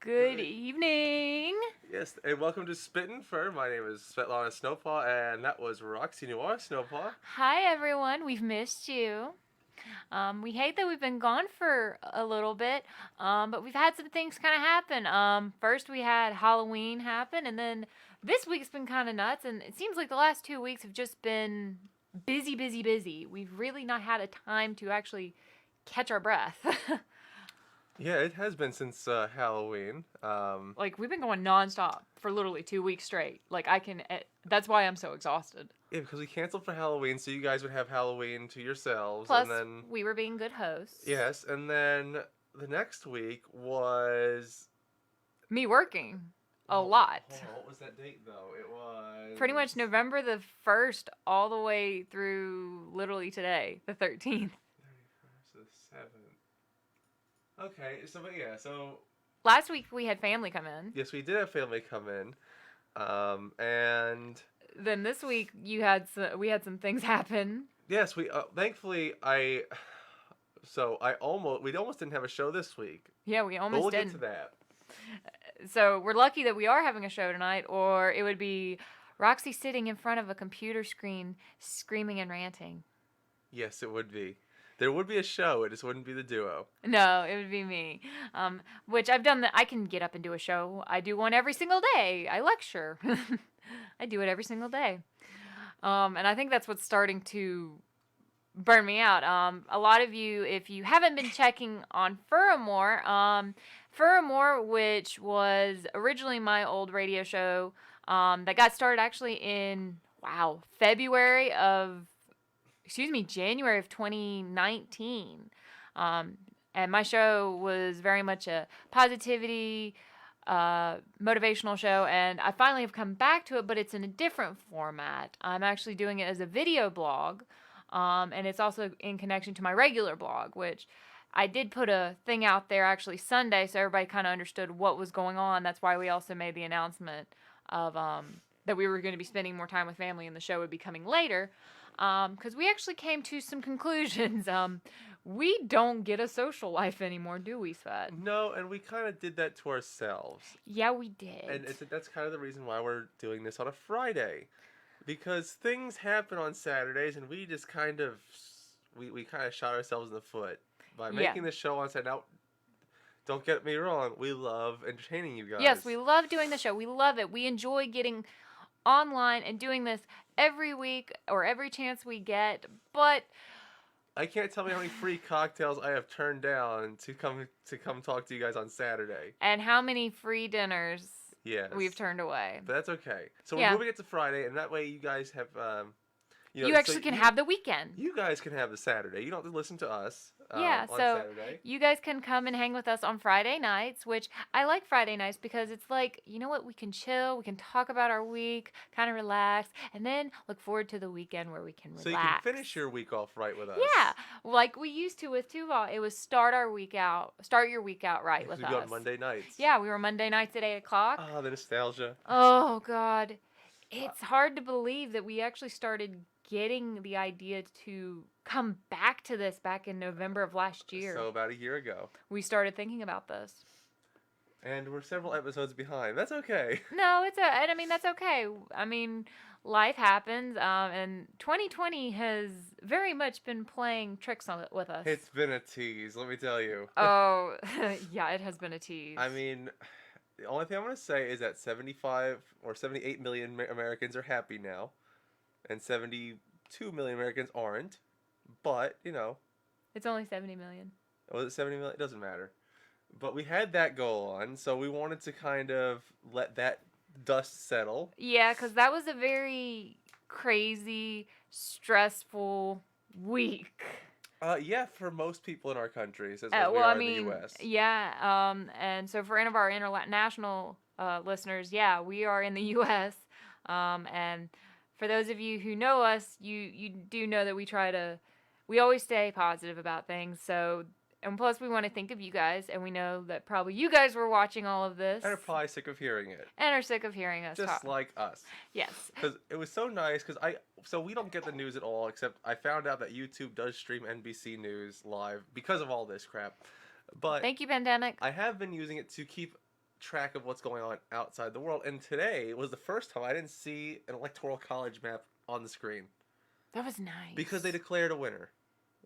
Good evening. Yes, and welcome to Spittin'Fur. My name is Svetlana Snowpaw, and that was Roxy Noir Snowpaw. Hi, everyone. We've missed you. We hate that we've been gone for a little bit, but we've had some things kind of happen. First, we had Halloween happen, and then this week's been kind of nuts, and it seems like the last 2 weeks have just been busy, busy, busy. We've really not had a time to actually catch our breath. Yeah, it has been since Halloween. Like, we've been going nonstop for literally 2 weeks straight. Like, that's why I'm so exhausted. Yeah, because we canceled for Halloween, so you guys would have Halloween to yourselves, Plus, and then we were being good hosts. yes, and then the next week was Me working a lot. Oh, what was that date though? It was Pretty much November the 1st all the way through literally today, the 13th. 31st, the 7th. Okay, so Last week we had family come in. yes, we did have family come in, and Then this week we had some things happen. yes, we thankfully we almost didn't have a show this week. Yeah, we But almost we'll didn't. get to that. So we're lucky that we are having a show tonight, or it would be Roxy sitting in front of a computer screen screaming and ranting. Yes, it would be. There would be a show. It just wouldn't be the duo. No, it would be me. Which I've done that. I can get up and do a show. I do one every single day. I lecture. I do it every single day. And I think that's what's starting to burn me out. A lot of you, if you haven't been checking on Furramore, which was originally my old radio show, that got started actually in, January of 2019. And my show was very much a positivity, motivational show, and I finally have come back to it, but it's in a different format. I'm actually doing it as a video blog, and it's also in connection to my regular blog, which I did put a thing out there actually Sunday, so everybody kind of understood what was going on. That's why we also made the announcement of that we were going to be spending more time with family, and the show would be coming later, because we actually came to some conclusions. We don't get a social life anymore, do we, Svet? No, and we kind of did that to ourselves. Yeah, we did. And that's kind of the reason why we're doing this on a Friday. Because things happen on Saturdays, and we just kind of we kind of shot ourselves in the foot by making this show on Saturday. Now, don't get me wrong, we love entertaining you guys. Yes, we love doing the show. We love it. We enjoy getting online and doing this every week or every chance we get, but I can't tell you how many free cocktails I have turned down to come talk to you guys on Saturday. And how many free dinners Yes. we've turned away. But that's okay. So Yeah. we're moving it to Friday, and that way you guys have, You actually can have the weekend. You guys can have the Saturday. You don't have to listen to us. Yeah, on so Saturday. you guys can come and hang with us on Friday nights, which I like Friday nights because it's like, you know what, we can chill, we can talk about our week, kind of relax, and then look forward to the weekend where we can relax. So you can finish your week off right with us. Yeah, like we used to with Tuval. It was start your week out right with we us. do it on Monday nights. Yeah, we were Monday nights at 8 o'clock. Ah, the nostalgia. Oh, God. It's hard to believe that we actually started getting the idea to come back to this back in November of last year. So about a year ago. We started thinking about this. And we're several episodes behind. That's okay. No, that's okay. I mean, life happens, and 2020 has very much been playing tricks with us. It's been a tease, let me tell you. Oh, yeah, it has been a tease. I mean, the only thing I'm going to say is that 75 or 78 million Americans are happy now, and 72 million Americans aren't. But, it's only 70 million. Was it 70 million? It doesn't matter. But we had that goal on, so we wanted to kind of let that dust settle. Yeah, because that was a very crazy, stressful week. Yeah, for most people in our countries, as we are in the U.S. Yeah, and so for any of our international listeners, yeah, we are in the U.S., and for those of you who know us, you do know that we always stay positive about things, so, and plus we want to think of you guys, and we know that probably you guys were watching all of this. And are probably sick of hearing it. And are sick of hearing us Just talk. like us. Yes. Because it was so nice, so we don't get the news at all, except I found out that YouTube does stream NBC News live because of all this crap. But Thank you, pandemic. I have been using it to keep track of what's going on outside the world. And today was the first time I didn't see an electoral college map on the screen. That was nice. Because they declared a winner.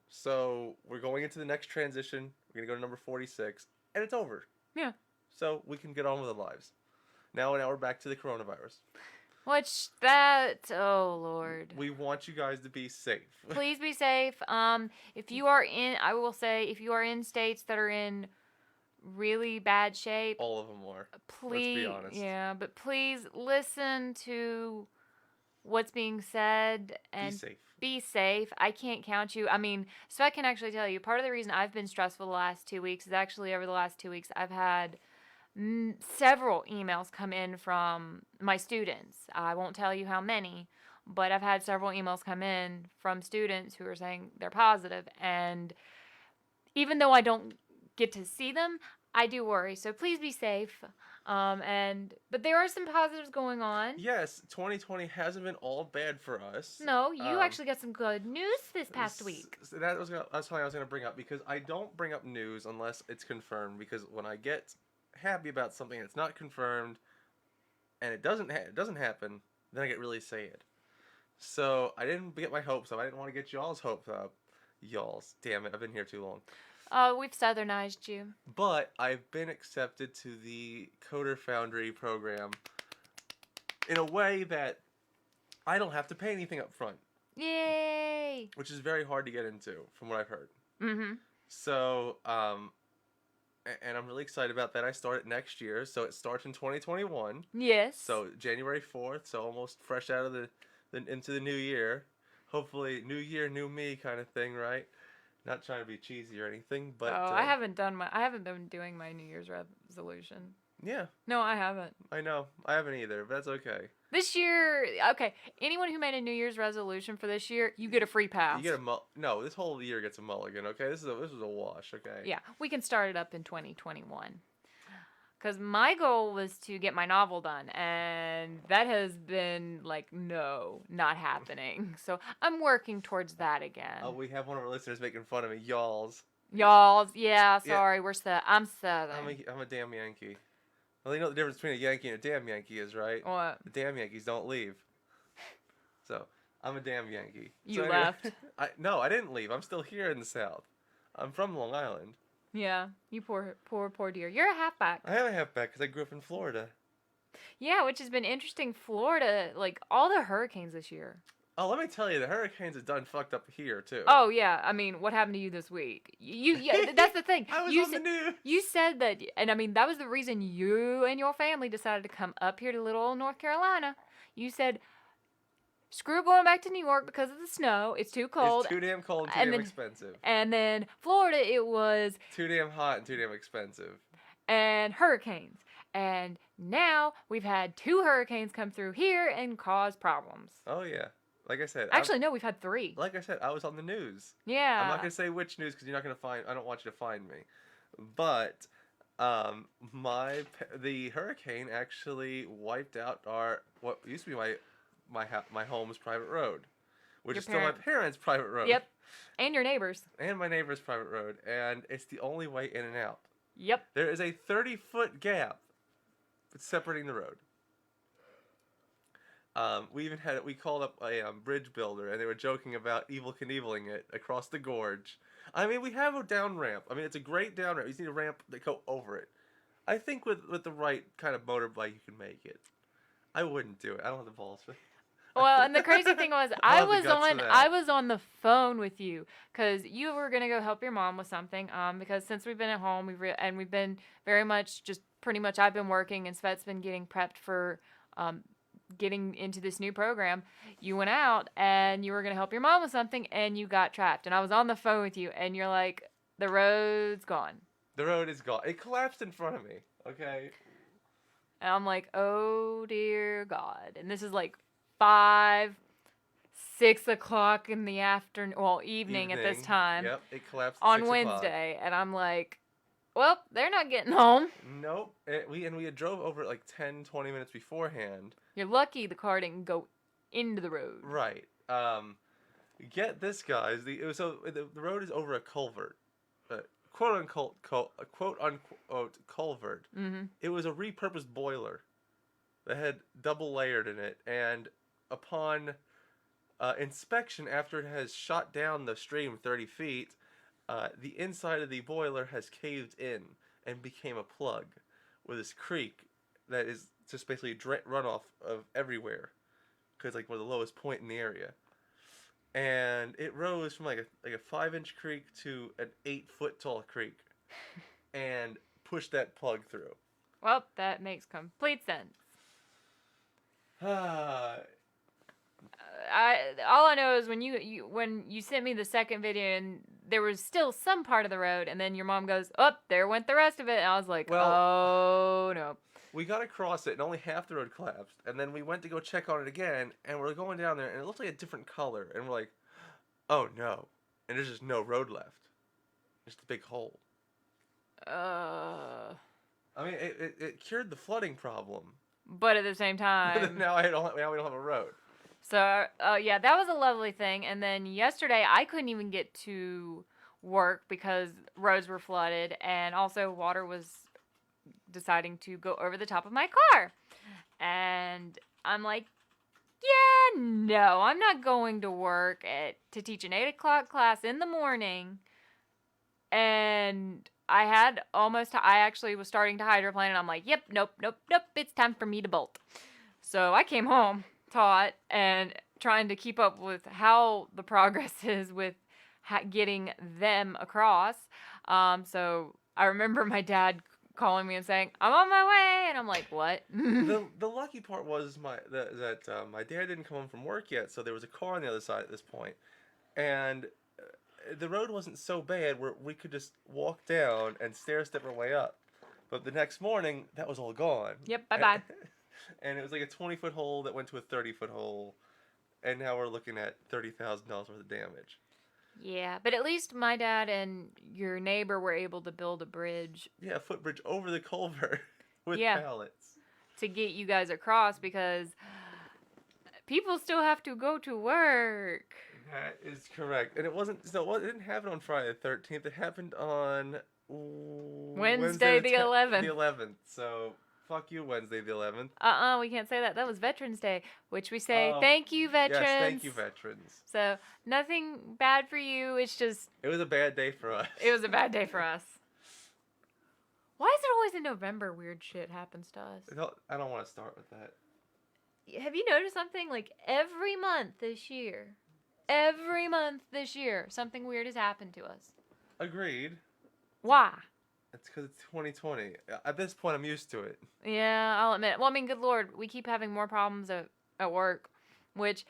So we're going into the next transition. We're going to go to number 46. And it's over. Yeah. So we can get on with our lives. Now we're back to the coronavirus. Oh Lord. We want you guys to be safe. Please be safe. If you are in states that are in really bad shape, All of them are. please, Let's be honest. yeah, but please listen to what's being said and Be safe. Be safe. I can't count you. I mean, so I can actually tell you, part of the reason I've been stressful the last 2 weeks is actually over the last 2 weeks, I've had several emails come in from my students. I won't tell you how many, but I've had several emails come in from students who are saying they're positive. And even though I don't get to see them, I do worry. So please be safe. But there are some positives going on. Yes, 2020 hasn't been all bad for us. No, you actually got some good news this past week. That's something I was going to bring up, because I don't bring up news unless it's confirmed, because when I get happy about something that's not confirmed and it doesn't happen, then I get really sad. So I didn't get my hopes up. I didn't want to get y'all's hopes up. Y'all's. Damn it, I've been here too long. Oh, we've southernized you. But I've been accepted to the Coder Foundry program in a way that I don't have to pay anything up front. Yay! Which is very hard to get into, from what I've heard. Mm-hmm. So, and I'm really excited about that. I start it next year, so it starts in 2021. Yes. So January 4th, so almost fresh out of into the new year. Hopefully, new year, new me kind of thing, right? Not trying to be cheesy or anything, but I haven't been doing my New Year's resolution. Yeah. No, I haven't. I know. I haven't either, but that's okay. This year, okay. Anyone who made a New Year's resolution for this year, you get a free pass. You get no. This whole year gets a mulligan. Okay, this was a wash. Okay. Yeah, we can start it up in 2021. Because my goal was to get my novel done, and that has been not happening. So I'm working towards that again. Oh, we have one of our listeners making fun of me, y'all's. Y'all's, yeah. Sorry, I'm Southern. I'm a damn Yankee. Well, you know what the difference between a Yankee and a damn Yankee is, right? What? The damn Yankees don't leave. So, I'm a damn Yankee. You so left? No, I didn't leave. I'm still here in the South. I'm from Long Island. Yeah, you poor dear. You're a halfback. I am a halfback because I grew up in Florida. Yeah, which has been interesting. Florida, all the hurricanes this year. Oh, let me tell you, the hurricanes have done fucked up here, too. Oh, yeah. I mean, what happened to you this week? That's the thing. I was on the news. You said that, and I mean, that was the reason you and your family decided to come up here to little old North Carolina. You said, screw going back to New York because of the snow. It's too cold. It's too damn cold and too damn expensive. And then Florida, it was... too damn hot and too damn expensive. And hurricanes. And now we've had 2 hurricanes come through here and cause problems. Oh, yeah. Like I said... Actually, no, we've had 3. Like I said, I was on the news. Yeah. I'm not going to say which news because you're not going to find... I don't want you to find me. But the hurricane actually wiped out what used to be my home's private road, which is still my parents' private road. Yep. And your neighbors. And my neighbor's private road. And it's the only way in and out. Yep. There is a 30-foot gap separating the road. We called up a bridge builder, and they were joking about Evel Knieveling it across the gorge. I mean, we have a down ramp. I mean, it's a great down ramp. You just need a ramp to go over it. I think with the right kind of motorbike, you can make it. I wouldn't do it. I don't have the balls for it. Well, and the crazy thing was, I was on the phone with you because you were gonna go help your mom with something. Because since we've been at home, we've been very much just pretty much I've been working and Svet's been getting prepped for getting into this new program. You went out and you were gonna help your mom with something, and you got trapped. And I was on the phone with you, and you're like, "The road's gone." The road is gone. It collapsed in front of me. Okay. And I'm like, "Oh dear God!" And this is 6 o'clock in the afternoon, evening at this time. Yep, it collapsed at on 6 Wednesday, o'clock. and I'm like, well, they're not getting home. Nope. We had drove over it 10, 20 minutes beforehand. You're lucky the car didn't go into the road. Right. Get this, guys. The road is over a culvert. quote unquote culvert. Mm-hmm. It was a repurposed boiler that had double layered in it, and upon inspection, after it has shot down the stream 30 feet, the inside of the boiler has caved in and became a plug with this creek that is just basically runoff of everywhere because like one of the lowest point in the area. And it rose from like a 5-inch creek to an 8-foot tall creek, and pushed that plug through. Well, that makes complete sense. All I know is when you sent me the second video and there was still some part of the road, and then your mom goes, "Oh, there went the rest of it," and I was like, Well, "Oh no." We got across it, and only half the road collapsed. And then we went to go check on it again, and we're going down there, and it looked like a different color. And we're like, "Oh no!" And there's just no road left, just a big hole. I mean, it cured the flooding problem, but at the same time, now we don't have a road. So, yeah, that was a lovely thing. And then yesterday, I couldn't even get to work because roads were flooded, and also water was deciding to go over the top of my car. And I'm like, yeah, no, I'm not going to work to teach an 8 o'clock class in the morning. And I actually was starting to hydroplane, and I'm like, yep, nope, it's time for me to bolt. So I came home, taught, and trying to keep up with how the progress is with getting them across. So I remember my dad calling me and saying, "I'm on my way," and I'm like, "What?" The lucky part was that my dad didn't come home from work yet, so there was a car on the other side at this point, and the road wasn't so bad where we could just walk down and stair step our way up. But the next morning, that was all gone. Yep, bye-bye. And it was like a 20-foot hole that went to a 30-foot hole, and now we're looking at $30,000 worth of damage. Yeah, but at least my dad and your neighbor were able to build a bridge. Yeah, a footbridge over the culvert with pallets. To get you guys across, because people still have to go to work. That is correct. And it didn't happen on Friday the 13th. It happened on Wednesday the 11th. The 11th. So fuck you, Wednesday the 11th. We can't say that. That was Veterans Day, which we say thank you, veterans. Yes, thank you, veterans. So nothing bad for you. It's just it was a bad day for us. It was a bad day for us. Why is it always in November weird shit happens to us? I don't want to start with that. Have you noticed something? Like every month this year, something weird has happened to us. Agreed. Why? It's because it's 2020. At this point, I'm used to it. Yeah, I'll admit. Well, I mean, good Lord, we keep having more problems at work, which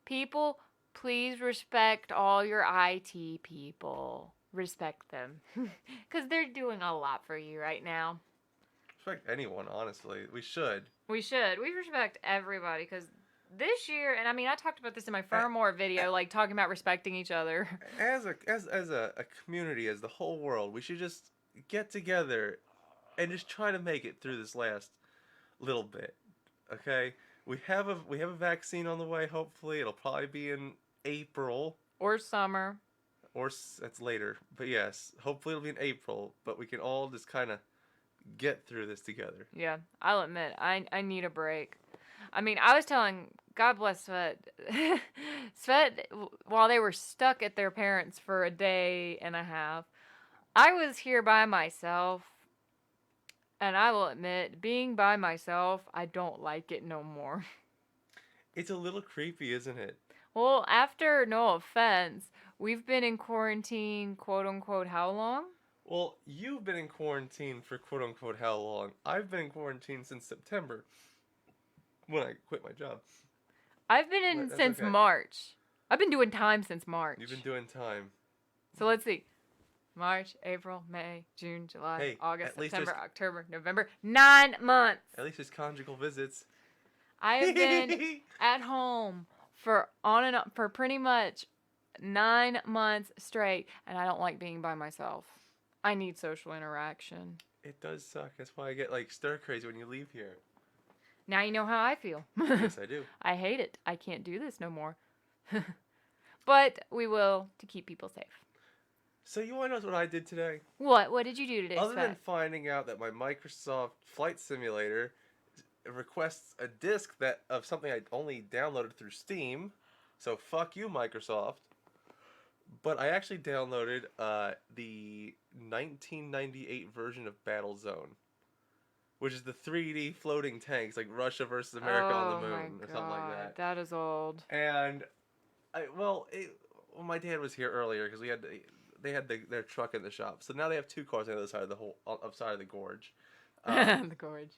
people, please respect all your IT people. Respect them. Because they're doing a lot for you right now. Respect anyone, honestly. We should. We should. We respect everybody, because this year, and I mean, I talked about this in my Firmware video, like talking about respecting each other. As a community, as the whole world, we should just get together and just try to make it through this last little bit. Okay? We have a vaccine on the way, hopefully. It'll probably be in April. Or summer. Or that's later. But yes, hopefully it'll be in April. But we can all just kind of get through this together. Yeah, I'll admit, I need a break. I mean, I was telling, God bless Svet. Svet, while they were stuck at their parents' for a day and a half, I was here by myself. And I will admit, being by myself, I don't like it no more. It's a little creepy, isn't it? Well, after, no offense, we've been in quarantine, quote unquote, how long? Well, you've been in quarantine for quote unquote how long? I've been in quarantine since September, when I quit my job. I've been in since March. I've been doing time since March. You've been doing time. So let's see. March, April, May, June, July, August, September, October, November. 9 months. At least there's conjugal visits. I have been at home for on and on for pretty much 9 months straight, and I don't like being by myself. I need social interaction. It does suck. That's why I get like stir crazy when you leave here. Now you know how I feel. Yes, I do. I hate it. I can't do this no more. But we will, to keep people safe. So you want to know what I did today? What? What did you do today, Other than Spec? finding out that my Microsoft Flight Simulator requests a disc that of something I only downloaded through Steam, so fuck you, Microsoft. But I actually downloaded the 1998 version of Battlezone, which is the 3D floating tanks, like Russia versus America on the Oh my moon or something like god, that. that is old. And my dad was here earlier because they had their truck in the shop, so now they have two cars on the other side of the whole side of the gorge. The gorge.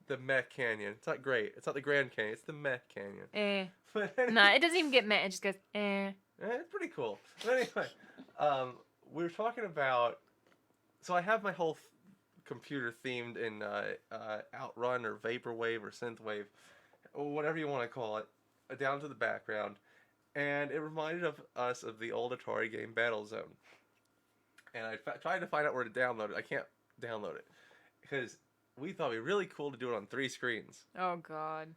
The Mech Canyon. It's not great. It's not the Grand Canyon. It's the Mech Canyon. But Nah, it doesn't even get met. It just goes, it's pretty cool. But anyway, we were talking about. So I have my whole computer themed in Outrun or Vaporwave or Synthwave, or whatever you want to call it, down to the background, and it reminded us of the old Atari game Battlezone. And I tried to find out where to download it. I can't download it because we thought it'd be really cool to do it on 3 screens. Oh god.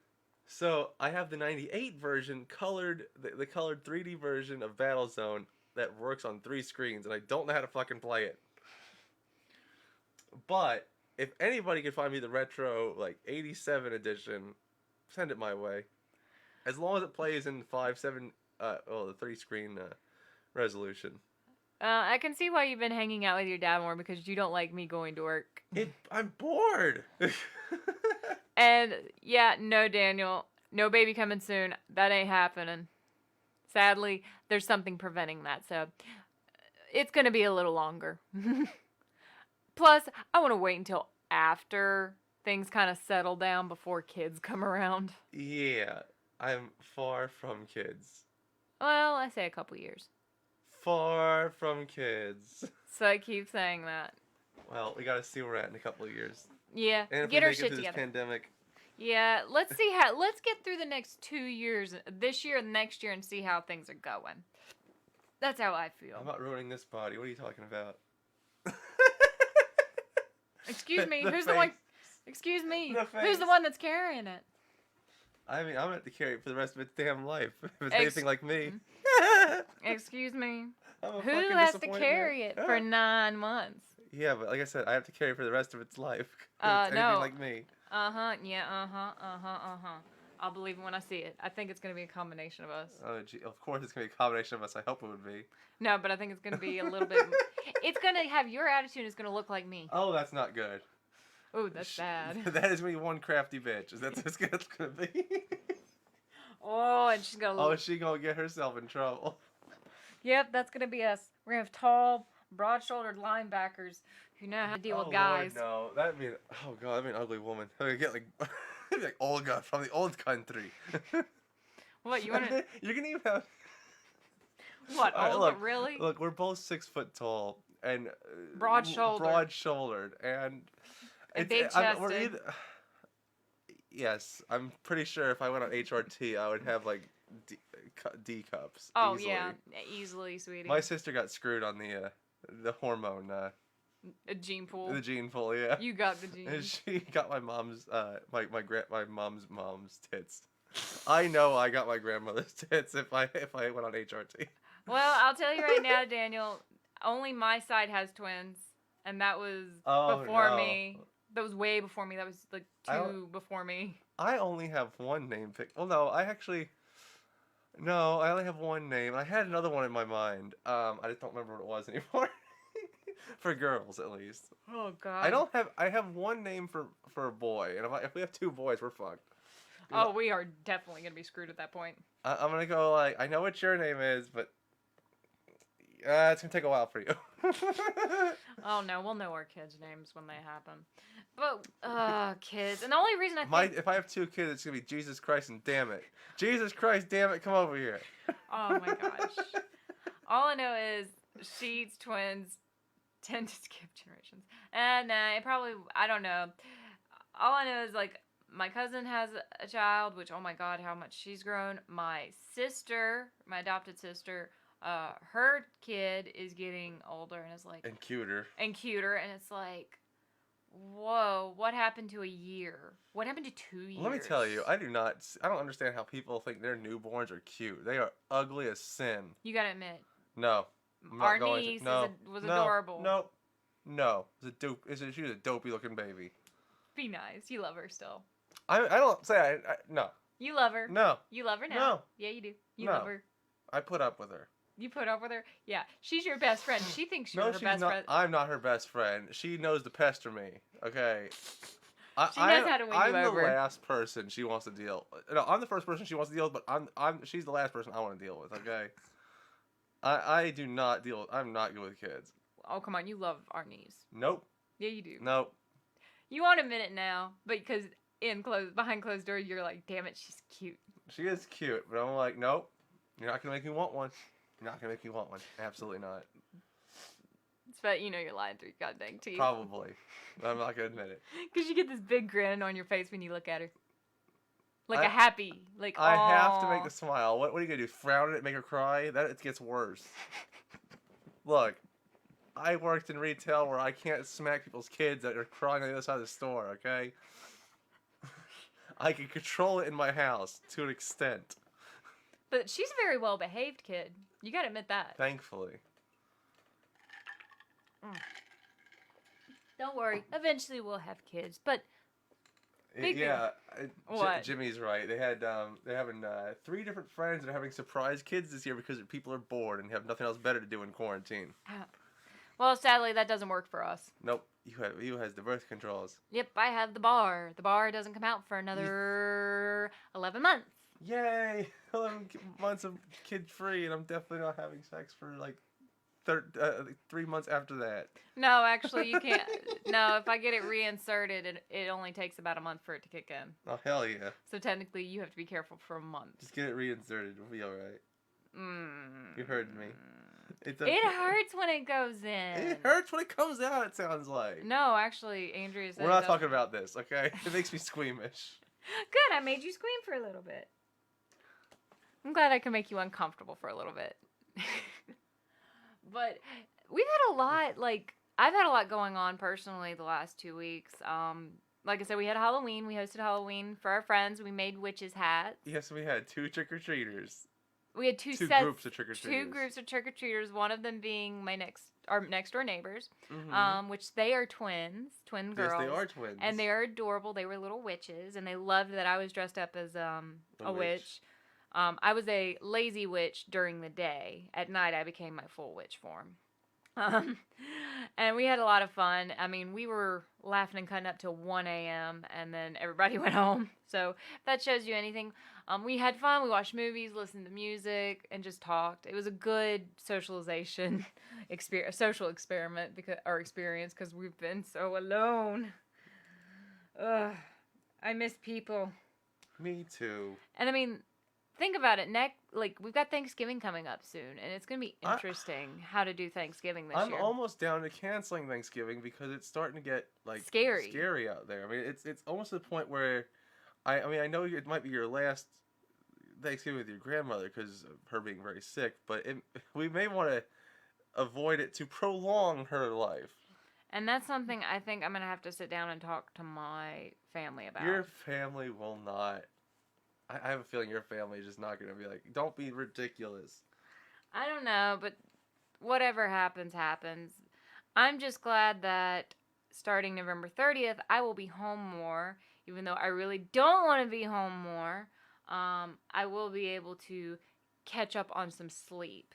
So I have the '98 version, the colored 3D version of Battlezone that works on 3 screens, and I don't know how to fucking play it. But if anybody could find me the retro like '87 edition, send it my way. As long as it plays in the 3 screen resolution. I can see why you've been hanging out with your dad more because you don't like me going to work. I'm bored. And yeah, no, Daniel, no baby coming soon. That ain't happening. Sadly, there's something preventing that, so it's gonna be a little longer. Plus, I want to wait until after things kind of settle down before kids come around. Yeah, I'm far from kids. Well, I say a couple years. Far from kids. So I keep saying that. Well, we gotta see where we're at in a couple of years. Yeah, And if get we our make it shit through together. this pandemic. Yeah, let's get through the next 2 years, this year and next year, and see how things are going. That's how I feel. I'm not ruining this body. What are you talking about? Excuse me, The who's the one? face. Excuse me, The who's the face. one that's carrying it? I mean, I'm gonna have to carry it for the rest of its damn life. If it's Ex- anything like me. Excuse me, I'm a who fucking has to disappointment. carry it for 9 months? Yeah, but like I said, I have to carry it for the rest of its life. If it's anything No. like me. I'll believe it when I see it. I think it's gonna be a combination of us. Oh, gee, of course it's gonna be a combination of us. I hope it would be. No, but I think it's gonna be a little bit. It's gonna have your attitude. It's gonna look like me. Oh, that's not good. Oh, that's bad. That is me, one crafty bitch. Is that this gonna be? Oh, and she's gonna. Oh, is she gonna get herself in trouble? Yep, that's gonna be us. We're gonna have tall, broad-shouldered linebackers who know how to deal with guys. Lord, no, that'd be that'd be an ugly woman. I'd get like Olga from the old country. What you want to? You're gonna even have. What? All right, Oh, look, really? Look, we're both 6 foot tall and Broad-shouldered. Broad-shouldered and big-chested. Yes, I'm pretty sure if I went on HRT, I would have like D cups. Oh easily. yeah, easily, sweetie. My sister got screwed on the hormone. A gene pool. The gene pool, yeah. You got the And gene. she got my mom's my mom's tits. I know I got my grandmother's tits if I went on HRT. Well, I'll tell you right now, Daniel. Only my side has twins, and that was before me. That was way before me. That was like 2 before me. I only have one name pick. Well, no, I only have one name. I had another one in my mind. I just don't remember what it was anymore. For girls, at least. Oh God. I have one name for a boy, and if we have 2 boys, we're fucked. Oh, we are definitely gonna be screwed at that point. I'm gonna go like, I know what your name is, but it's gonna take a while for you. Oh no, we'll know our kids' names when they happen. But kids, and the only reason I think If I have 2 kids, it's gonna be Jesus Christ and damn it. Jesus Christ, damn it, come over here. Oh my gosh. All I know is Sheets twins tend to skip generations. And I don't know. All I know is like my cousin has a child, which oh my God, how much she's grown. My sister, my adopted sister, her kid is getting older and is like And cuter. and it's like, whoa, what happened to a year? What happened to 2 years? Let me tell you, I don't understand how people think their newborns are cute. They are ugly as sin. You gotta admit, No. I'm Our not going niece to. No, was no, adorable. no. She was a dopey looking baby. Be nice. You love her still. I don't say no. You love her. No. You love her now. No. Yeah, you do. You No. love her. I put up with her. You put up with her? Yeah. She's your best friend. She thinks you're No, her she's best not. friend. I'm not her best friend. She knows to pester me. Okay. She knows how to win you over. I'm the last person she wants to deal. No, I'm the first person she wants to deal with, but she's the last person I want to deal with. Okay. I do not deal. I'm not good with kids. Oh, come on. You love our niece. Nope. Yeah, you do. Nope. You won't admit it now, but because behind closed doors, you're like, damn it, she's cute. She is cute, but I'm like, nope. You're not gonna make me want one. You're not gonna make me want one. Absolutely not. But you know you're lying through your goddamn teeth. Probably. But I'm not gonna admit it. Because you get this big grin on your face when you look at her. Like a happy, like, I have aw. to make the smile. What are you gonna do? Frown at it, make her cry? That it gets worse. Look, I worked in retail where I can't smack people's kids that are crying on the other side of the store. Okay. I can control it in my house to an extent. But she's a very well behaved kid. You gotta admit that. Thankfully. Don't worry. Eventually we'll have kids. But What? Jimmy's right. They're having 3 different friends that are having surprise kids this year because people are bored and have nothing else better to do in quarantine. well, sadly that doesn't work for us. Nope. You has the birth controls. Yep, I have the bar. The bar doesn't come out for another 11 months. Yay! 11 months of kid free, and I'm definitely not having sex for like 3 months after that. No, actually, you can't. No, if I get it reinserted, it only takes about a month for it to kick in. Oh, hell yeah. So technically, you have to be careful for a month. Just get it reinserted. We'll be alright. Mm. You heard me. It hurts when it goes in. It hurts when it comes out, it sounds like. No, actually, Andrea said We're not talking about this, okay? It makes me squeamish. Good, I made you scream for a little bit. I'm glad I can make you uncomfortable for a little bit. But we've had a lot, like, I've had a lot going on personally the last 2 weeks. Like I said, we had Halloween. We hosted Halloween for our friends. We made witches' hats. Yes, we had 2 trick-or-treaters. We had two groups of trick-or-treaters. 2 groups of trick-or-treaters, one of them being our next-door neighbors, which they are twin girls. Yes, they are twins. And they are adorable. They were little witches, and they loved that I was dressed up as a witch. I was a lazy witch during the day. At night, I became my full witch form. And we had a lot of fun. I mean, we were laughing and cutting up till 1 a.m. and then everybody went home. So if that shows you anything, we had fun. We watched movies, listened to music, and just talked. It was a good socialization social experiment experience because we've been so alone. Ugh, I miss people. Me too. And I mean, think about it. We've got Thanksgiving coming up soon, and it's going to be interesting how to do Thanksgiving this year. I'm almost down to canceling Thanksgiving because it's starting to get like scary out there. I mean, it's almost to the point where I know it might be your last Thanksgiving with your grandmother because of her being very sick, but we may want to avoid it to prolong her life. And that's something I think I'm going to have to sit down and talk to my family about. Your family will not. I have a feeling your family is just not going to be like, don't be ridiculous. I don't know, but whatever happens, happens. I'm just glad that starting November 30th, I will be home more. Even though I really don't want to be home more, I will be able to catch up on some sleep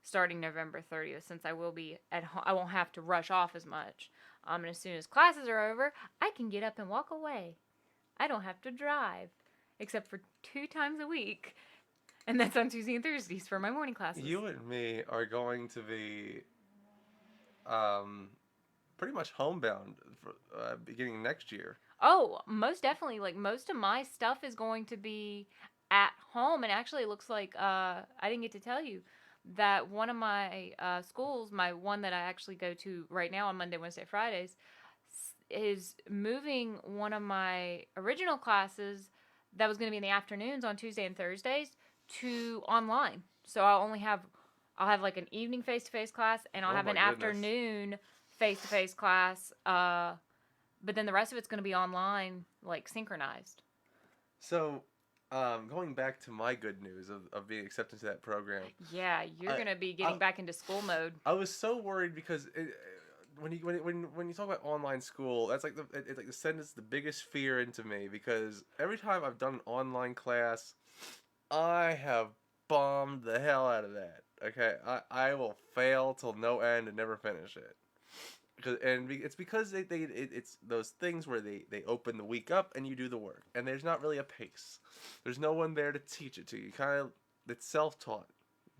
starting November 30th, since I will be at home. I won't have to rush off as much. And as soon as classes are over, I can get up and walk away. I don't have to drive. Except for 2 times a week. And that's on Tuesday and Thursdays for my morning classes. You and me are going to be pretty much homebound for, beginning next year. Oh, most definitely. Like, most of my stuff is going to be at home. And actually, it looks like, I didn't get to tell you, that one of my schools, my one that I actually go to right now on Monday, Wednesday, Fridays, is moving one of my original classes that was going to be in the afternoons on Tuesday and Thursdays to online. So I'll have like an evening face-to-face class, and I'll have an afternoon face-to-face class. But then the rest of it's going to be online, like synchronized. So Going back to my good news of being accepted to that program. Yeah, you're gonna be getting back into school mode. I was so worried because when you talk about online school, that's like it's like the sentence the biggest fear into me, because every time I've done an online class, I have bombed the hell out of that. Okay, I will fail till no end and never finish it. It's because it's those things where they open the week up and you do the work, and there's not really a pace. There's no one there to teach it to you. It's self-taught.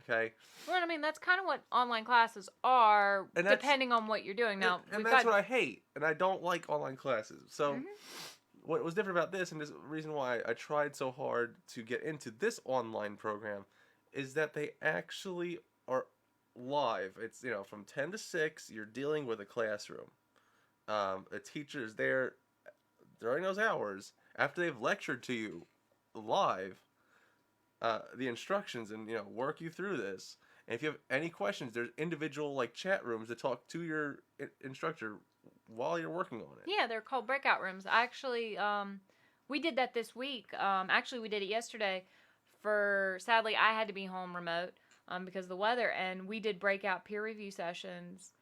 Okay. Well, I mean, that's kind of what online classes are, And depending on what you're doing. Now, and that's what I hate, and I don't like online classes. So, Mhm. what was different about this, and this reason why I tried so hard to get into this online program, is that they actually are live. It's from 10 to 6. You're dealing with a classroom. A teacher is there during those hours after they've lectured to you live the instructions and work you through this. And if you have any questions, there's individual like chat rooms to talk to your instructor while you're working on it. Yeah, they're called Breakout Rooms. Actually, we did that this week. Actually, we did it yesterday. Sadly, I had to be home remote because of the weather, and we did breakout peer review sessions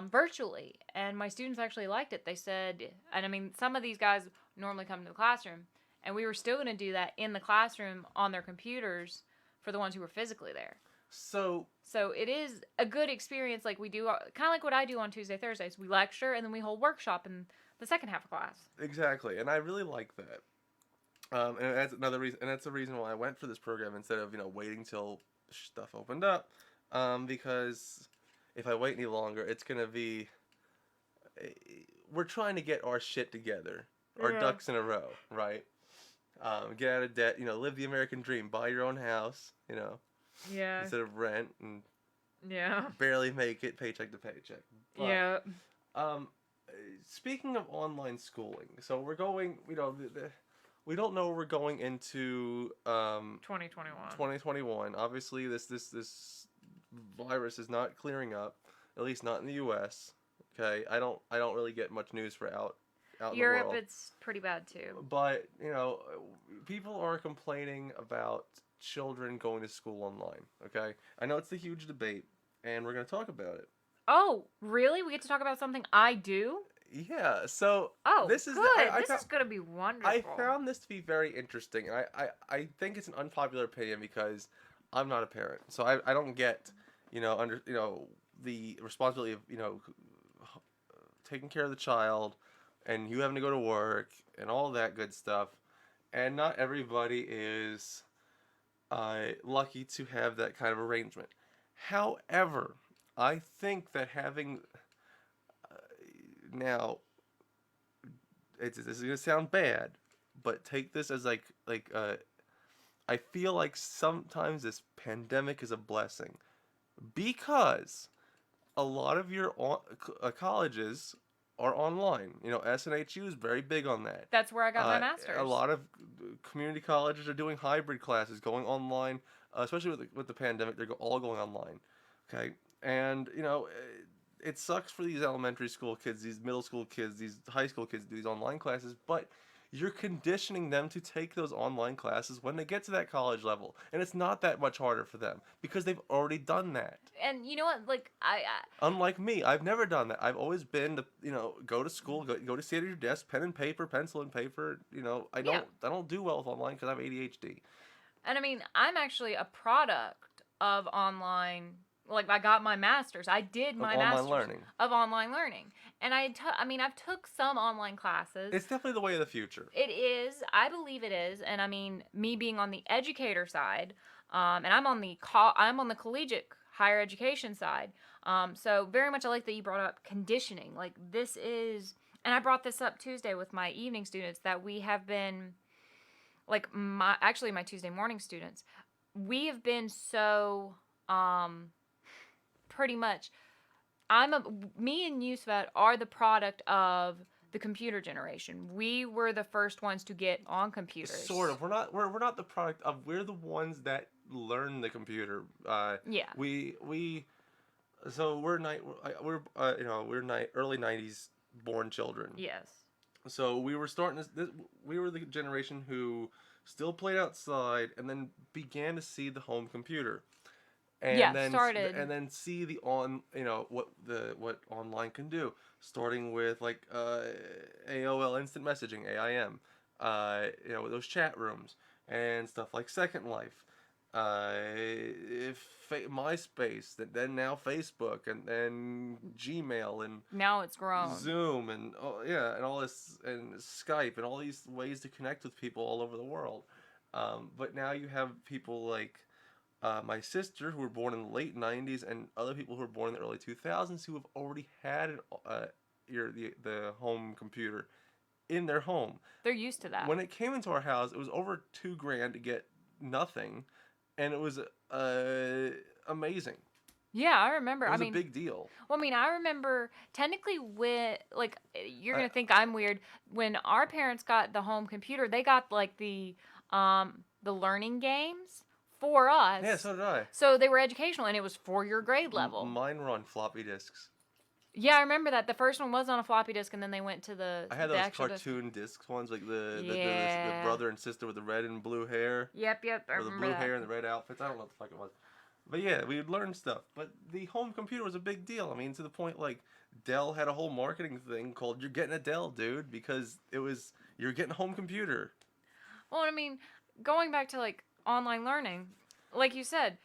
virtually. And my students actually liked it. They said, and I mean, some of these guys normally come to the classroom, and we were still going to do that in the classroom on their computers for the ones who were physically there. So it is a good experience, like we do, kind of like what I do on Tuesday, Thursdays. We lecture, and then we hold workshop in the second half of class. Exactly, and I really like that. And that's another reason, and that's the reason why I went for this program instead of waiting till stuff opened up. Because if I wait any longer, it's gonna be we're trying to get our shit together, our ducks in a row, right? Get out of debt, live the American dream, buy your own house, Yeah. instead of rent and Yeah. barely make it paycheck to paycheck. But, Yeah. Speaking of online schooling, so we're going, we don't know we're going into 2021. 2021. Obviously, this virus is not clearing up, at least not in the U.S. Okay, I don't really get much news for out in Europe, the world. it's pretty bad too. But people are complaining about children going to school online. Okay, I know it's a huge debate, and we're going to talk about it. Oh, really? We get to talk about something I do? Yeah. So this is good. This is going to be wonderful. I found this to be very interesting, and I think it's an unpopular opinion because I'm not a parent, so I don't get the responsibility of taking care of the child, and you having to go to work and all that good stuff, and not everybody is lucky to have that kind of arrangement. However, I think that having now, this is gonna sound bad, but take this as I feel like sometimes this pandemic is a blessing, because a lot of your colleges are online. SNHU is very big on that. That's where I got my master's. A lot of community colleges are doing hybrid classes, going online, especially with the pandemic. They're all going online. Okay, and it sucks for these elementary school kids, these middle school kids, these high school kids to do these online classes, but you're conditioning them to take those online classes when they get to that college level, and it's not that much harder for them because they've already done that. And you know what? Like unlike me, I've never done that. I've always been to go to school, go to sit at your desk, pen and paper, pencil and paper. I don't do well with online because I have ADHD. And I mean, I'm actually a product of online. Like, I got my master's. I did my master's of online learning. And I've took some online classes. It's definitely the way of the future. It is. I believe it is. And I mean, me being on the educator side, and I'm on the collegiate higher education side. So very much I like that you brought up conditioning. Like, this is, and I brought this up Tuesday with my evening students, that we have been, like, my Tuesday morning students, we have been so, pretty much, me and Yusufat are the product of the computer generation. We were the first ones to get on computers. Sort of. We're not the product of. We're the ones that learn the computer. Yeah. So we're early '90s born children. Yes. So we were starting we were the generation who still played outside, and then began to see the home computer. Yeah, And then started. and then see the what online can do, starting with like AOL Instant Messaging, AIM, those chat rooms and stuff like Second Life, if MySpace, then now Facebook, and then Gmail and Now it's grown. Zoom, and and all this, and Skype, and all these ways to connect with people all over the world. But now you have people like my sister, who were born in the late '90s, and other people who were born in the early 2000s, who have already had the home computer in their home. They're used to that. When it came into our house, it was over $2,000 to get nothing, and it was amazing. Yeah, I remember. It was a big deal. Well, I mean, I remember technically when, like, you're gonna think I'm weird. When our parents got the home computer, they got like the learning games for us. Yeah, so did I. So they were educational, and it was for your grade level. Mine were on floppy disks. Yeah, I remember that. The first one was on a floppy disk, and then they went to the. I had those cartoon discs ones, like the brother and sister with the red and blue hair. Yep. I or remember the blue that. hair and the red outfits. I don't know what the fuck it was. But yeah, we would learn stuff. But the home computer was a big deal. I mean, to the point, like, Dell had a whole marketing thing called "You're getting a Dell, dude," because it was, you're getting a home computer. Well, I mean, going back to like online learning, like you said,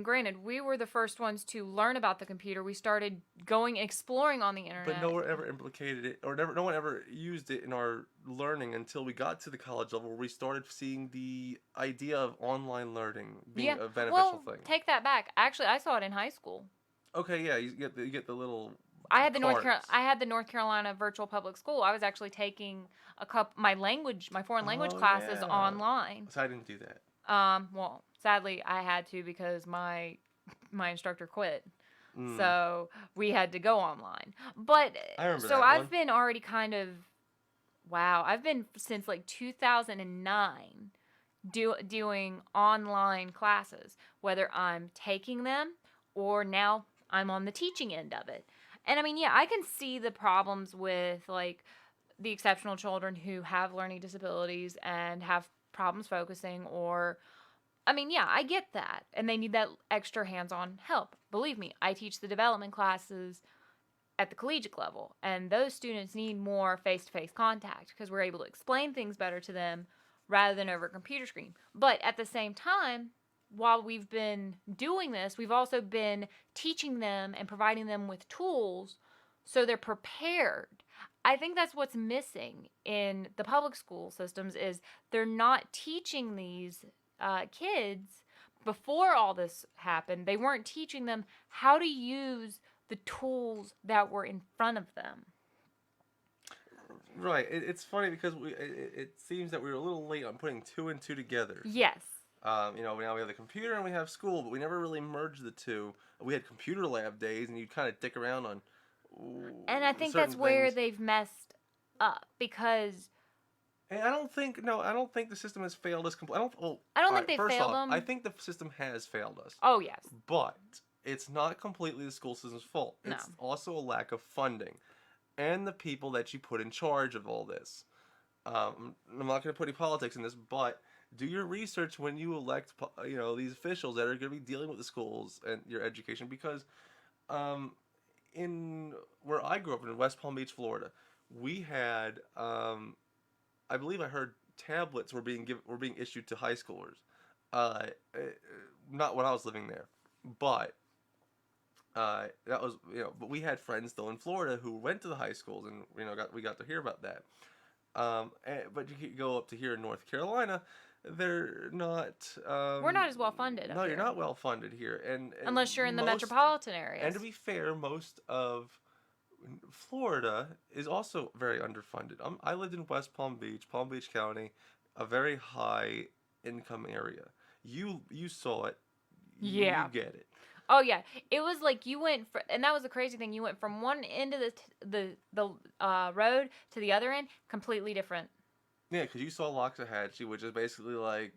granted, we were the first ones to learn about the computer. We started exploring on the internet. But no one ever implicated it, or no one ever used it in our learning until we got to the college level, where we started seeing the idea of online learning being a beneficial thing. Take that back. Actually, I saw it in high school. Okay, yeah, you get the little. I had the North Carolina Virtual Public School. I was actually taking my foreign language classes online. So I didn't do that. Well, sadly, I had to because my instructor quit. So we had to go online. But I remember so that I've one. been already kind of I've been since like 2009 doing online classes, whether I'm taking them or now I'm on the teaching end of it. And I mean, yeah, I can see the problems with like the exceptional children who have learning disabilities and have problems focusing, or I mean, yeah, I get that. And they need that extra hands-on help. Believe me, I teach the development classes at the collegiate level, and those students need more face-to-face contact because we're able to explain things better to them rather than over a computer screen. But at the same time, while we've been doing this, we've also been teaching them and providing them with tools so they're prepared. I think that's what's missing in the public school systems is they're not teaching these kids before all this happened. They weren't teaching them how to use the tools that were in front of them. Right. It's funny because it seems that we were a little late on putting two and two together. Yes. Now we have the computer and we have school, but we never really merged the two. We had computer lab days, and you kind of dick around on. And I think that's where they've messed up because. And I don't think the system has failed us completely. I don't think they failed them. I think the system has failed us. Oh yes. But it's not completely the school system's fault. No. It's also a lack of funding, and the people that you put in charge of all this. I'm not going to put any politics in this, but do your research when you elect, these officials that are going to be dealing with the schools and your education, because in where I grew up in West Palm Beach, Florida, we had I believe I heard tablets were being issued to high schoolers. Not when I was living there, but that was but we had friends still in Florida who went to the high schools, and we got to hear about that. But you could go up to here in North Carolina, they're not. We're not as well funded. No, you're not well funded here, and unless you're in the metropolitan areas. And to be fair, most of Florida is also very underfunded. I lived in West Palm Beach County, a very high income area. You saw it. Yeah. You get it. Oh yeah, it was like you went, and that was the crazy thing. You went from one end of the road to the other end, completely different. Yeah, because you saw Loxahatchee, which is basically like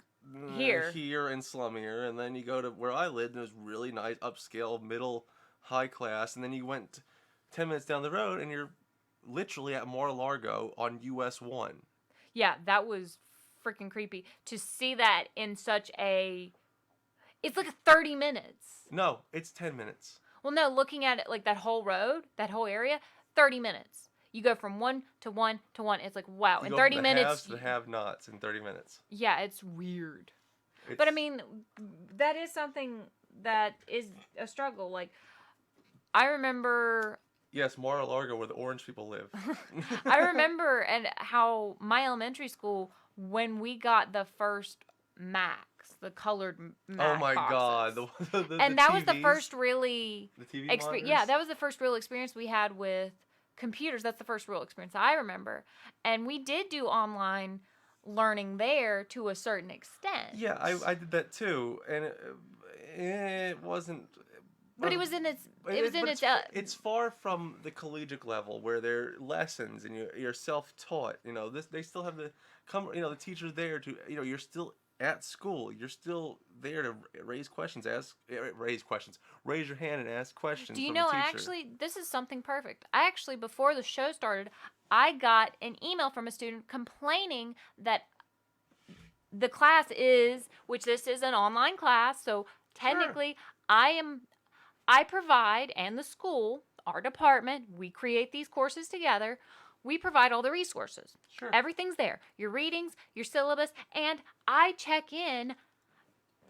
here and slummier, and then you go to where I lived, and it was really nice, upscale, middle, high class, and then you went 10 minutes down the road, and you're literally at Mar-a-Lago on US 1. Yeah, that was freaking creepy to see that in such a. It's like 30 minutes. No, it's 10 minutes. Well, no, looking at it like that whole road, that whole area, 30 minutes. You go from one to one to one. It's like, wow. You In go 30 from the minutes. haves to the have-nots in 30 minutes. Yeah, it's weird. It's, but I mean, that is something that is a struggle. Like, I remember. Yes, Mar-a-Lago, where the orange people live. I remember and how my elementary school, when we got the first Macs, the colored Mac Oh my boxes. God. And that was the first really the TV experience. Yeah, that was the first real experience we had with computers. That's the first real experience I remember. And we did do online learning there to a certain extent. Yeah, I did that too, and it wasn't. But it was in its. It's far from the collegiate level where they're lessons and you're self-taught. You know, they still have the the teacher's there to. You know, you're still at school. You're still there to raise questions, raise your hand and ask questions. Do you from know? the teacher. Actually, this is something perfect. I actually, before the show started, I got an email from a student complaining that the class which this is an online class, so technically I provide, and the school, our department, we create these courses together. We provide all the resources. Sure. Everything's there. Your readings, your syllabus, and I check in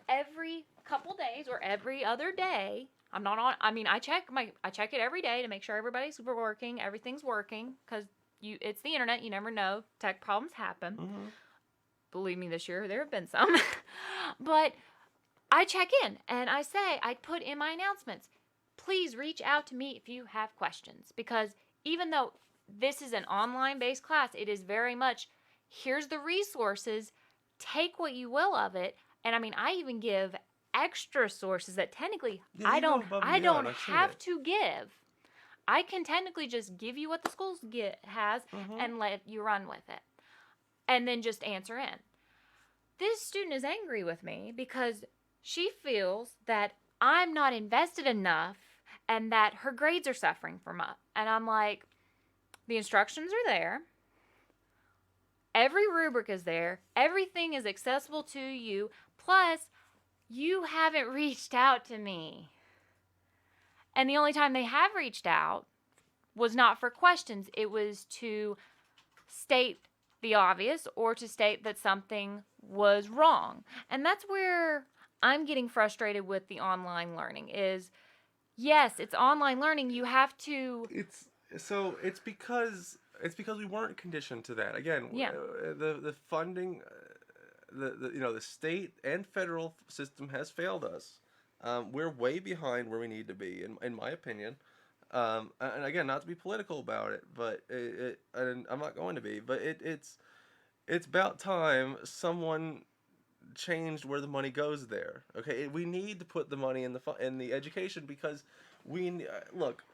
every couple days or every other day. I'm not on. I mean, I check it every day to make sure everybody's working, everything's working, because it's the internet. You never know. Tech problems happen. Mm-hmm. Believe me, this year there have been some, but I check in and I put in my announcements, please reach out to me if you have questions, because even though this is an online based class, it is very much, here's the resources, take what you will of it. And I mean, I even give extra sources that technically I don't have to give. I can technically just give you what the school has and let you run with it. And then just answer in. This student is angry with me because she feels that I'm not invested enough and that her grades are suffering from it. And I'm like, the instructions are there. Every rubric is there. Everything is accessible to you. Plus, you haven't reached out to me. And the only time they have reached out was not for questions. It was to state the obvious or to state that something was wrong. And that's where I'm getting frustrated with the online learning is, yes, it's online learning. You have to. It's because we weren't conditioned to that. Again, the funding, the state and federal system has failed us. We're way behind where we need to be, in my opinion. And again, not to be political about it, but and I'm not going to be, but it's about time someone changed where the money goes there. Okay, we need to put the money in the education, because look,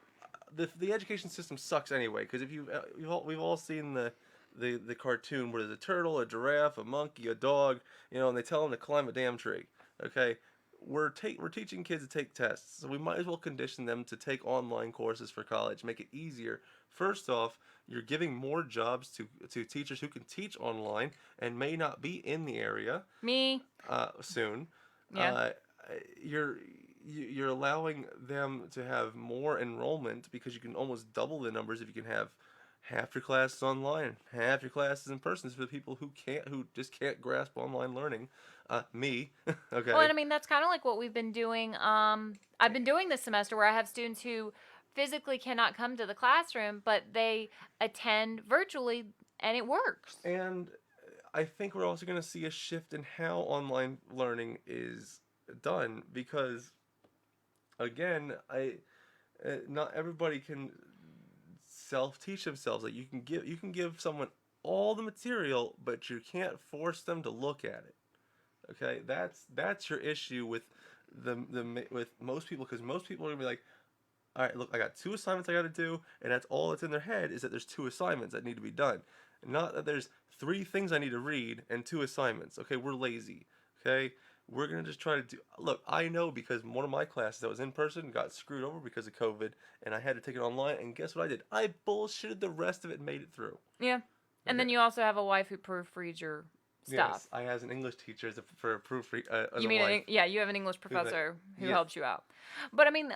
the education system sucks anyway. Because if we've all seen the cartoon where there's a turtle, a giraffe, a monkey, a dog, and they tell them to climb a damn tree. Okay. We're teaching kids to take tests, so we might as well condition them to take online courses for college, make it easier. First off, you're giving more jobs to teachers who can teach online and may not be in the area. Me. Soon. Yeah. You're allowing them to have more enrollment, because you can almost double the numbers if you can have half your classes online, half your classes in person for the people who just can't grasp online learning. Me. Okay. Well, and I mean, that's kind of like what we've been doing. I've been doing this semester where I have students who physically cannot come to the classroom, but they attend virtually, and it works. And I think we're also going to see a shift in how online learning is done, because, again, not everybody can self-teach themselves. Like, you can give someone all the material, but you can't force them to look at it. Okay, that's your issue with with most people, because most people are gonna be like, all right, look, I got 2 assignments I got to do, and that's all that's in their head, is that there's 2 assignments that need to be done, not that there's 3 things I need to read and 2 assignments. Okay, we're lazy. Okay, we're gonna just try to do. Look, I know, because one of my classes that was in person got screwed over because of COVID, and I had to take it online. And guess what I did? I bullshitted the rest of it and made it through. Yeah, and then you also have a wife who proofreads your stuff. Yes, I as an English teacher for a proofread. As You a mean, wife. you have an English professor who Yeah. helps you out. But I mean,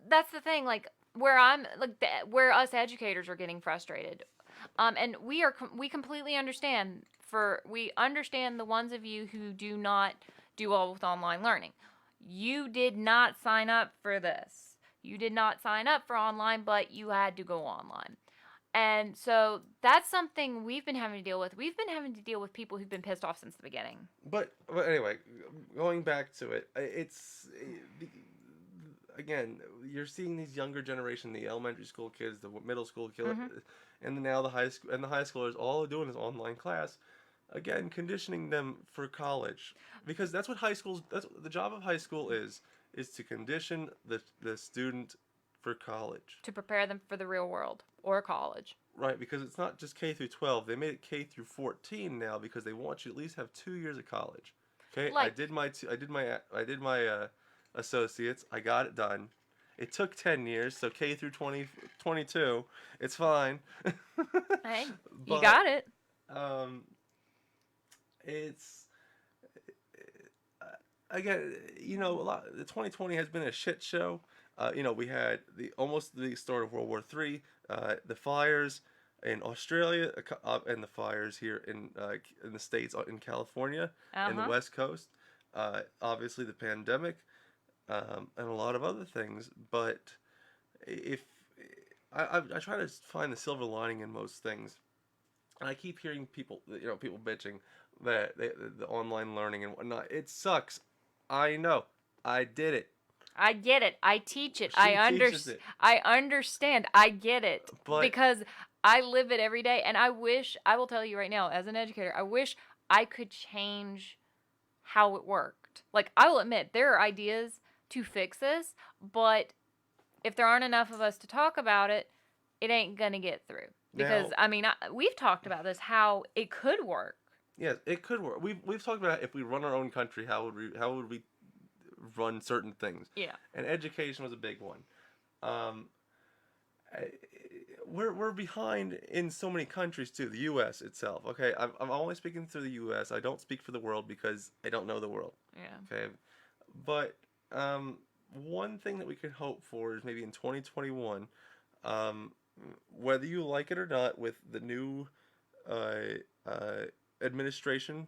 that's the thing. Like where I'm, like where us educators are getting frustrated, and we completely understand. We understand the ones of you who do not do well with online learning. You did not sign up for this. You did not sign up for online, but you had to go online. And so that's something we've been having to deal with. We've been having to deal with people who've been pissed off since the beginning. But anyway, going back to it, it's again, you're seeing these younger generation, the elementary school kids, the middle school kids, and now the high school and the high schoolers, all they're doing is online class. Again, conditioning them for college, because that's what high schools. That's the job of high school is to condition the student for college. To prepare them for the real world or college. Right, because it's not just K through 12. They made it K through 14 now because they want you to at least have 2 years of college. Okay, Like, I did my associates. I got it done. It took 10 years, so K through 22. It's fine. hey, you But, got it. it's again, a lot. The 2020 has been a shit show. We had almost the start of World War III, the fires in Australia, and the fires here in the States, in California, and the West Coast. Obviously, the pandemic, and a lot of other things. But if I try to find the silver lining in most things, and I keep hearing people bitching that the online learning and whatnot, it sucks. I know. I did it. I get it. I teach it. She teaches it. I understand. I get it. But because I live it every day, and I will tell you right now, as an educator, I wish I could change how it worked. Like, I will admit, there are ideas to fix this, but if there aren't enough of us to talk about it, it ain't gonna get through. Because, we've talked about this, how it could work. Yes, it could work. We've talked about if we run our own country, how would we run certain things? Yeah. And education was a big one. We're behind in so many countries too. The U.S. itself. Okay, I'm only speaking to the U.S. I don't speak for the world because I don't know the world. Yeah. Okay, but one thing that we could hope for is maybe in 2021, whether you like it or not, with the new administration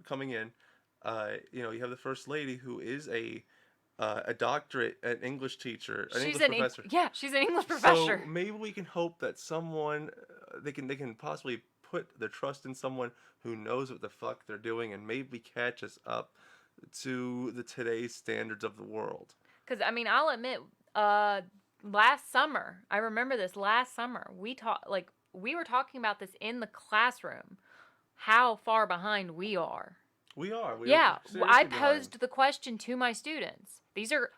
coming in, you have the first lady who is a doctorate, an English teacher, English professor. She's an English professor. So maybe we can hope that someone they can possibly put their trust in someone who knows what the fuck they're doing and maybe catch us up to today's standards of the world. Because I'll admit, last summer, I remember this. Last summer, we were talking about this in the classroom. How far behind we are. We are. I posed the question to my students. These are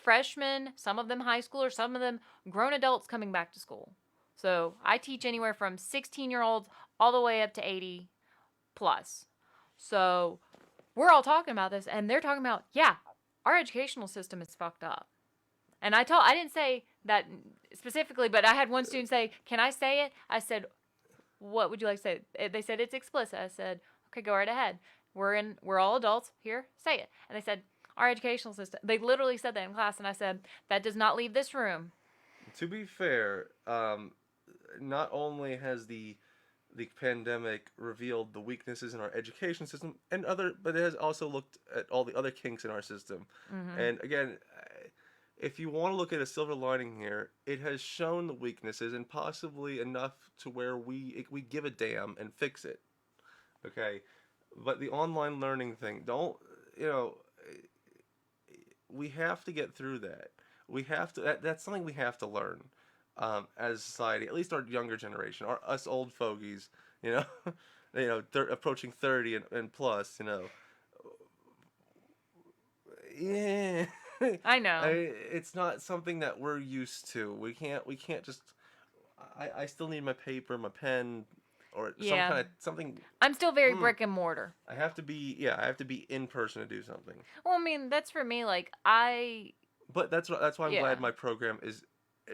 freshmen, some of them high schoolers, some of them grown adults coming back to school. So I teach anywhere from 16-year-olds all the way up to 80 plus. So we're all talking about this, and they're talking about, our educational system is fucked up. And I didn't say that specifically, but I had one student say, "Can I say it?" I said, "What would you like to say?" They said, "It's explicit." I said, "Okay, go right ahead. We're all adults here. Say it." And they said, "Our educational system." They literally said that in class, and I said, "That does not leave this room." To be fair, not only has the pandemic revealed the weaknesses in our education system but it has also looked at all the other kinks in our system. Mm-hmm. And again, if you want to look at a silver lining here, it has shown the weaknesses and possibly enough to where we give a damn and fix it. Okay, but the online learning thing, we have to get through that. We have to. That's something we have to learn as a society. At least our younger generation, us old fogies, approaching 30 and plus, Yeah. I know. It's not something that we're used to. We can't just. I still need my paper, my pen, or something. I'm still very brick and mortar. I have to be in person to do something. Well, that's for me. But that's why I'm glad my program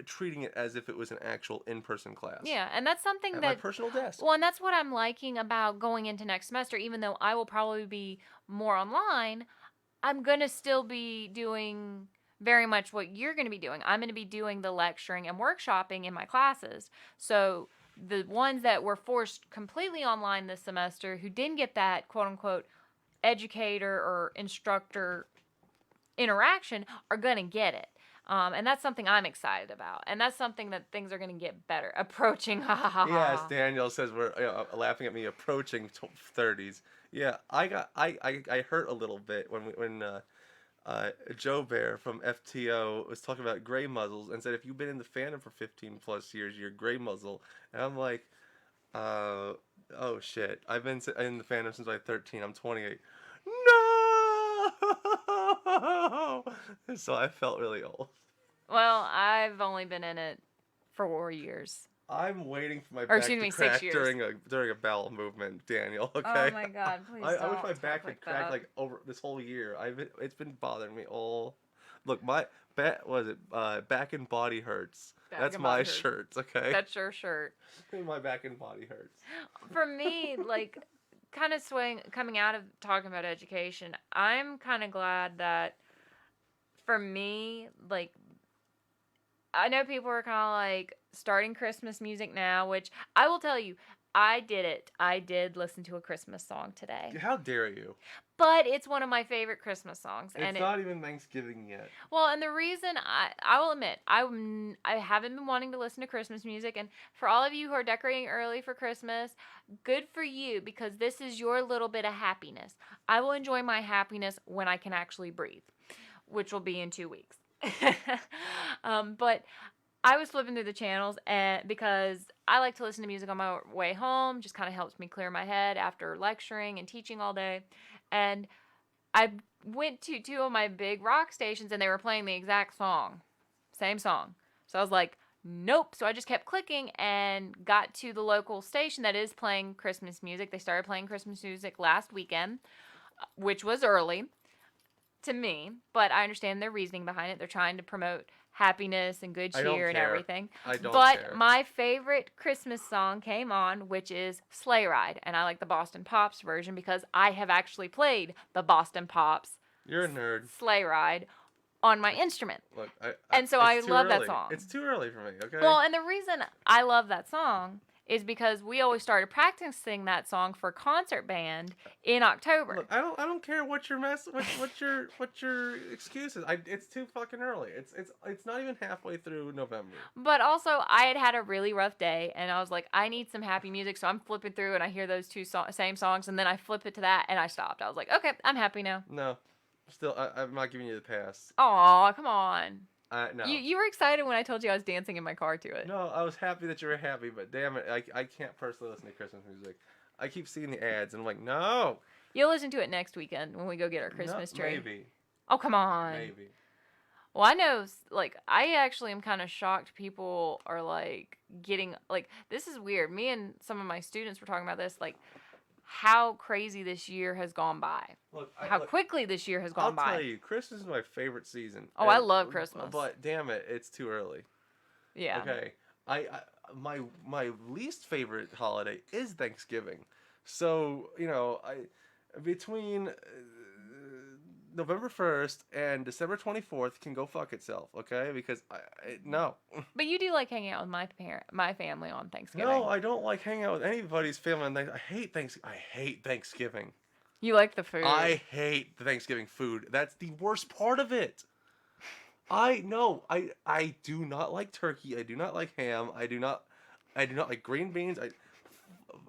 treating it as if it was an actual in-person class. Yeah, and that's something at that my personal desk. Well, and that's what I'm liking about going into next semester. Even though I will probably be more online, I'm gonna still be doing very much what you're gonna be doing. I'm gonna be doing the lecturing and workshopping in my classes. So the ones that were forced completely online this semester, who didn't get that quote unquote educator or instructor interaction, are gonna get it. And that's something I'm excited about, and that's something that things are gonna get better. Approaching, ha ha ha. Yes, Daniel says we're laughing at me approaching 30s. Yeah, I hurt a little bit when Joe Bear from FTO was talking about gray muzzles and said if you've been in the fandom for 15 plus years, you're gray muzzle. And I'm like, oh shit, I've been in the fandom since I was 13. I'm 28. No. So I felt really old. Well, I've only been in it for 4 years. I'm waiting for my back to crack 6 years. during a bowel movement, Daniel. Okay. Oh my God! Please I don't wish my back talk had cracked like over this whole year. It's been bothering me all. Look, my back and body hurts. That's my shirt. Okay. That's your shirt. My back and body hurts. For me, like, kind of coming out of talking about education, I'm kind of glad that for me, like, I know people are kind of like starting Christmas music now, which I will tell you, I did it. I did listen to a Christmas song today. How dare you? But it's one of my favorite Christmas songs. It's not even Thanksgiving yet. Well, and the reason I will admit, I haven't been wanting to listen to Christmas music. And for all of you who are decorating early for Christmas, good for you, because this is your little bit of happiness. I will enjoy my happiness when I can actually breathe, which will be in 2 weeks. But I was flipping through the channels because I like to listen to music on my way home. Just kind of helps me clear my head after lecturing and teaching all day. And I went to 2 of my big rock stations and they were playing the exact song. Same song. So I was like, nope. So I just kept clicking and got to the local station that is playing Christmas music. They started playing Christmas music last weekend, which was early to me, but I understand their reasoning behind it. They're trying to promote happiness and good cheer and everything. I don't But care. my favorite Christmas song came on, which is Sleigh Ride, and I like the Boston Pops version because I have actually played the Boston Pops You're a nerd. Sleigh Ride on my instrument. Look, and so I love that song. It's too early for me, okay? Well, and the reason I love that song is because we always started practicing that song for concert band in October. Look, I don't care what your what your excuse is. It's too fucking early. It's not even halfway through November. But also, I had a really rough day, and I was like, I need some happy music, so I'm flipping through, and I hear those same songs, and then I flip it to that, and I stopped. I was like, okay, I'm happy now. No, still, I'm not giving you the pass. Aw, come on. No. You were excited when I told you I was dancing in my car to it. No, I was happy that you were happy, but damn it, I can't personally listen to Christmas music. I keep seeing the ads, and I'm like, no. You'll listen to it next weekend when we go get our Christmas tree. Maybe. Oh, come on. Maybe. Well, I know, like, I actually am kind of shocked people are, like, getting, like, this is weird. Me and some of my students were talking about this, like, how crazy this year has gone by. Look, how quickly this year has gone by. I'll tell you, Christmas is my favorite season. Oh, I love Christmas. But damn it, it's too early. Yeah. Okay. My least favorite holiday is Thanksgiving. So, between November 1st and December 24th can go fuck itself, okay? Because no. But you do like hanging out with my family on Thanksgiving. No, I don't like hanging out with anybody's family on Thanksgiving. I hate Thanksgiving. You like the food. I hate the Thanksgiving food. That's the worst part of it. I do not like turkey. I do not like ham. I do not like green beans.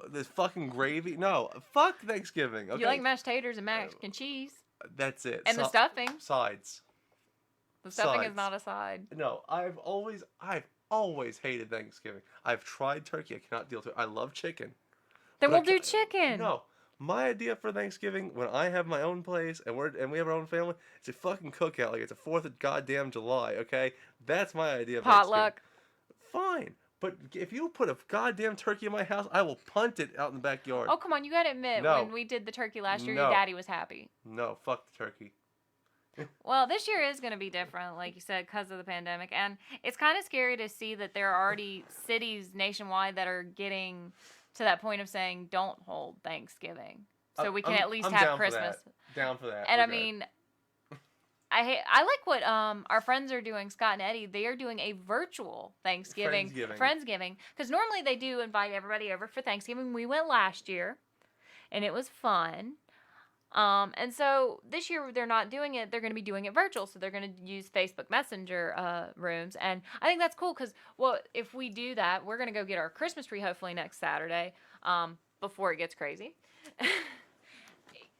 This fucking gravy. No, fuck Thanksgiving. Okay? You like mashed taters and mac and cheese. That's it. And the stuffing. Sides. The stuffing is not a side. No, I've always hated Thanksgiving. I've tried turkey. I cannot deal with it. I love chicken. Then we'll do chicken. No. My idea for Thanksgiving, when I have my own place and we have our own family, it's a fucking cookout like it's the 4th of goddamn July, okay? That's my idea of potluck. Fine. But if you put a goddamn turkey in my house, I will punt it out in the backyard. Oh, come on. You got to admit, when we did the turkey last year, your daddy was happy. No, fuck the turkey. Well, this year is going to be different, like you said, because of the pandemic. And it's kind of scary to see that there are already cities nationwide that are getting to that point of saying, don't hold Thanksgiving. So we can at least I'm have down Christmas. For that. Down for that. And We're I good. mean, I like what our friends are doing, Scott and Eddie. They are doing a virtual Thanksgiving. Friendsgiving. Because normally they do invite everybody over for Thanksgiving. We went last year, and it was fun. And so this year they're not doing it. They're going to be doing it virtual. So they're going to use Facebook Messenger rooms. And I think that's cool because, well, if we do that, we're going to go get our Christmas tree hopefully next Saturday before it gets crazy.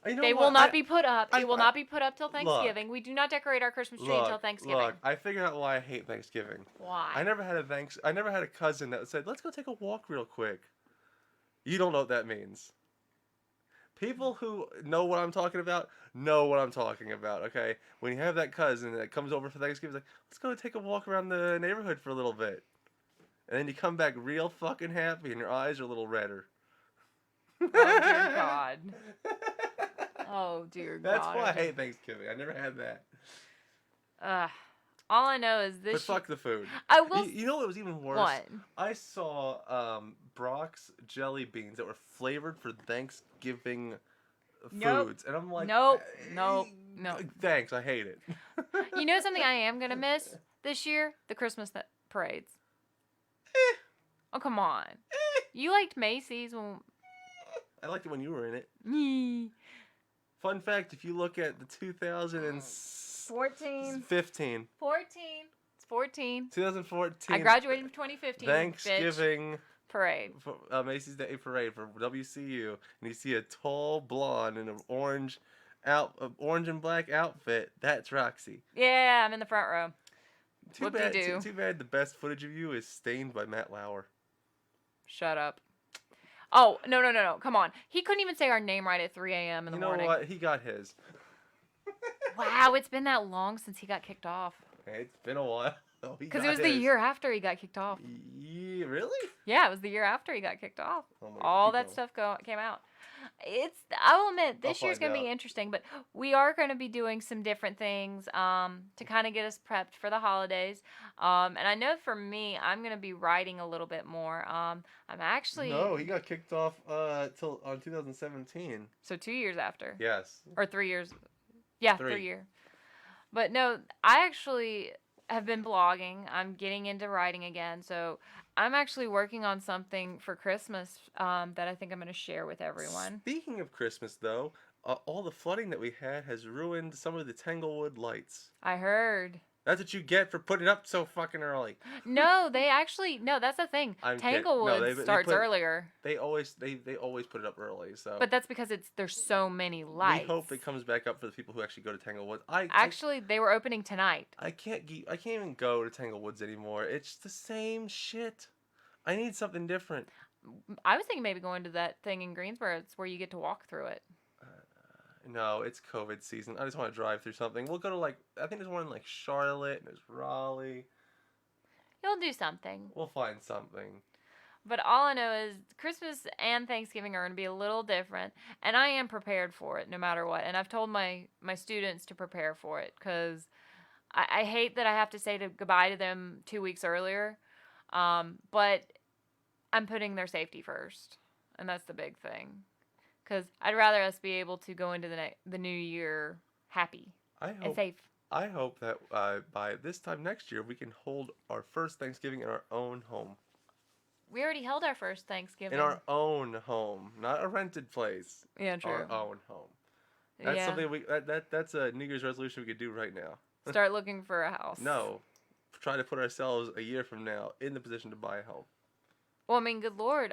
You know they what? will not be put up. It will I- not be put up till Thanksgiving. We do not decorate our Christmas tree until Thanksgiving. Look, I figured out why I hate Thanksgiving. Why? I never had a cousin that said, "Let's go take a walk real quick." You don't know what that means. People who know what I'm talking about know what I'm talking about, okay? When you have that cousin that comes over for Thanksgiving, it's like, let's go take a walk around the neighborhood for a little bit. And then you come back real fucking happy and your eyes are a little redder. Oh, dear God. Oh, dear God. That's why I hate Thanksgiving. I never had that. All I know is this. But fuck the food. I will. You know what was even worse? What? I saw Brock's jelly beans that were flavored for Thanksgiving foods, and I'm like, Nope. Thanks, I hate it. You know something I am gonna miss this year? The Christmas parades. Oh, come on. You liked Macy's when. I liked it when you were in it. Me. Fun fact: if you look at the 2014. 14. It's 14. 2014. I graduated in 2015. Thanksgiving bitch. Parade. Macy's Day Parade for WCU, and you see a tall blonde in an orange and black outfit. That's Roxy. Yeah, I'm in the front row. Too bad the best footage of you is stained by Matt Lauer. Shut up. Oh, no. Come on. He couldn't even say our name right at 3 a.m. in the morning. You know what? He got his. Wow, it's been that long since he got kicked off. Hey, it's been a while. Because it was the year after he got kicked off. Yeah, really? Yeah, it was the year after he got kicked off. Oh my All God, that stuff came out. I will admit, this I'll year's going to be find out. interesting, but we are going to be doing some different things to kind of get us prepped for the holidays. And I know for me, I'm going to be writing a little bit more. I'm actually... No, he got kicked off till on 2017. So 2 years after. Yes. Or 3 years. Yeah, 3 years. But no, I actually have been blogging. I'm getting into writing again. So I'm actually working on something for Christmas that I think I'm going to share with everyone. Speaking of Christmas, though, all the flooding that we had has ruined some of the Tanglewood lights. I heard. That's what you get for putting it up so fucking early. No, that's the thing. Tanglewood starts earlier. They always put it up early. So. But that's because there's so many lights. We hope it comes back up for the people who actually go to Tanglewood. They were opening tonight. I can't even go to Tanglewoods anymore. It's the same shit. I need something different. I was thinking maybe going to that thing in Greensboro. It's where you get to walk through it. No, it's COVID season. I just want to drive through something. We'll go to I think there's one in Charlotte and there's Raleigh. You'll do something. We'll find something. But all I know is Christmas and Thanksgiving are going to be a little different, and I am prepared for it no matter what. And I've told my students to prepare for it because I hate that I have to say goodbye to them 2 weeks earlier, but I'm putting their safety first, and that's the big thing. Because I'd rather us be able to go into the new year happy and safe. I hope that by this time next year, we can hold our first Thanksgiving in our own home. We already held our first Thanksgiving. In our own home, not a rented place. Yeah, true. Our own home. That's something that's a New Year's resolution we could do right now. Start looking for a house. No. Try to put ourselves a year from now in the position to buy a home. Well, I mean, good Lord,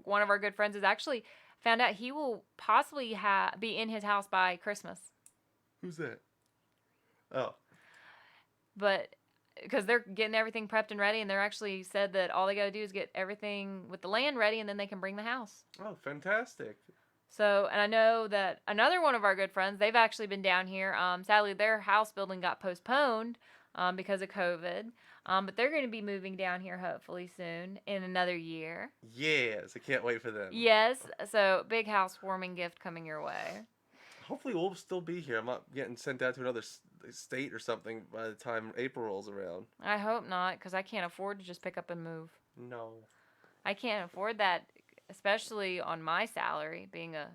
one of our good friends has actually found out he will possibly be in his house by Christmas. Who's that? Oh. But because they're getting everything prepped and ready, and they're actually said that all they got to do is get everything with the land ready, and then they can bring the house. Oh, fantastic. So, and I know that another one of our good friends, they've actually been down here. Sadly, their house building got postponed because of COVID. But they're going to be moving down here hopefully soon in another year. Yes, I can't wait for them. Yes, so big housewarming gift coming your way. Hopefully we'll still be here. I'm not getting sent out to another state or something by the time April rolls around. I hope not, because I can't afford to just pick up and move. No. I can't afford that, especially on my salary, being a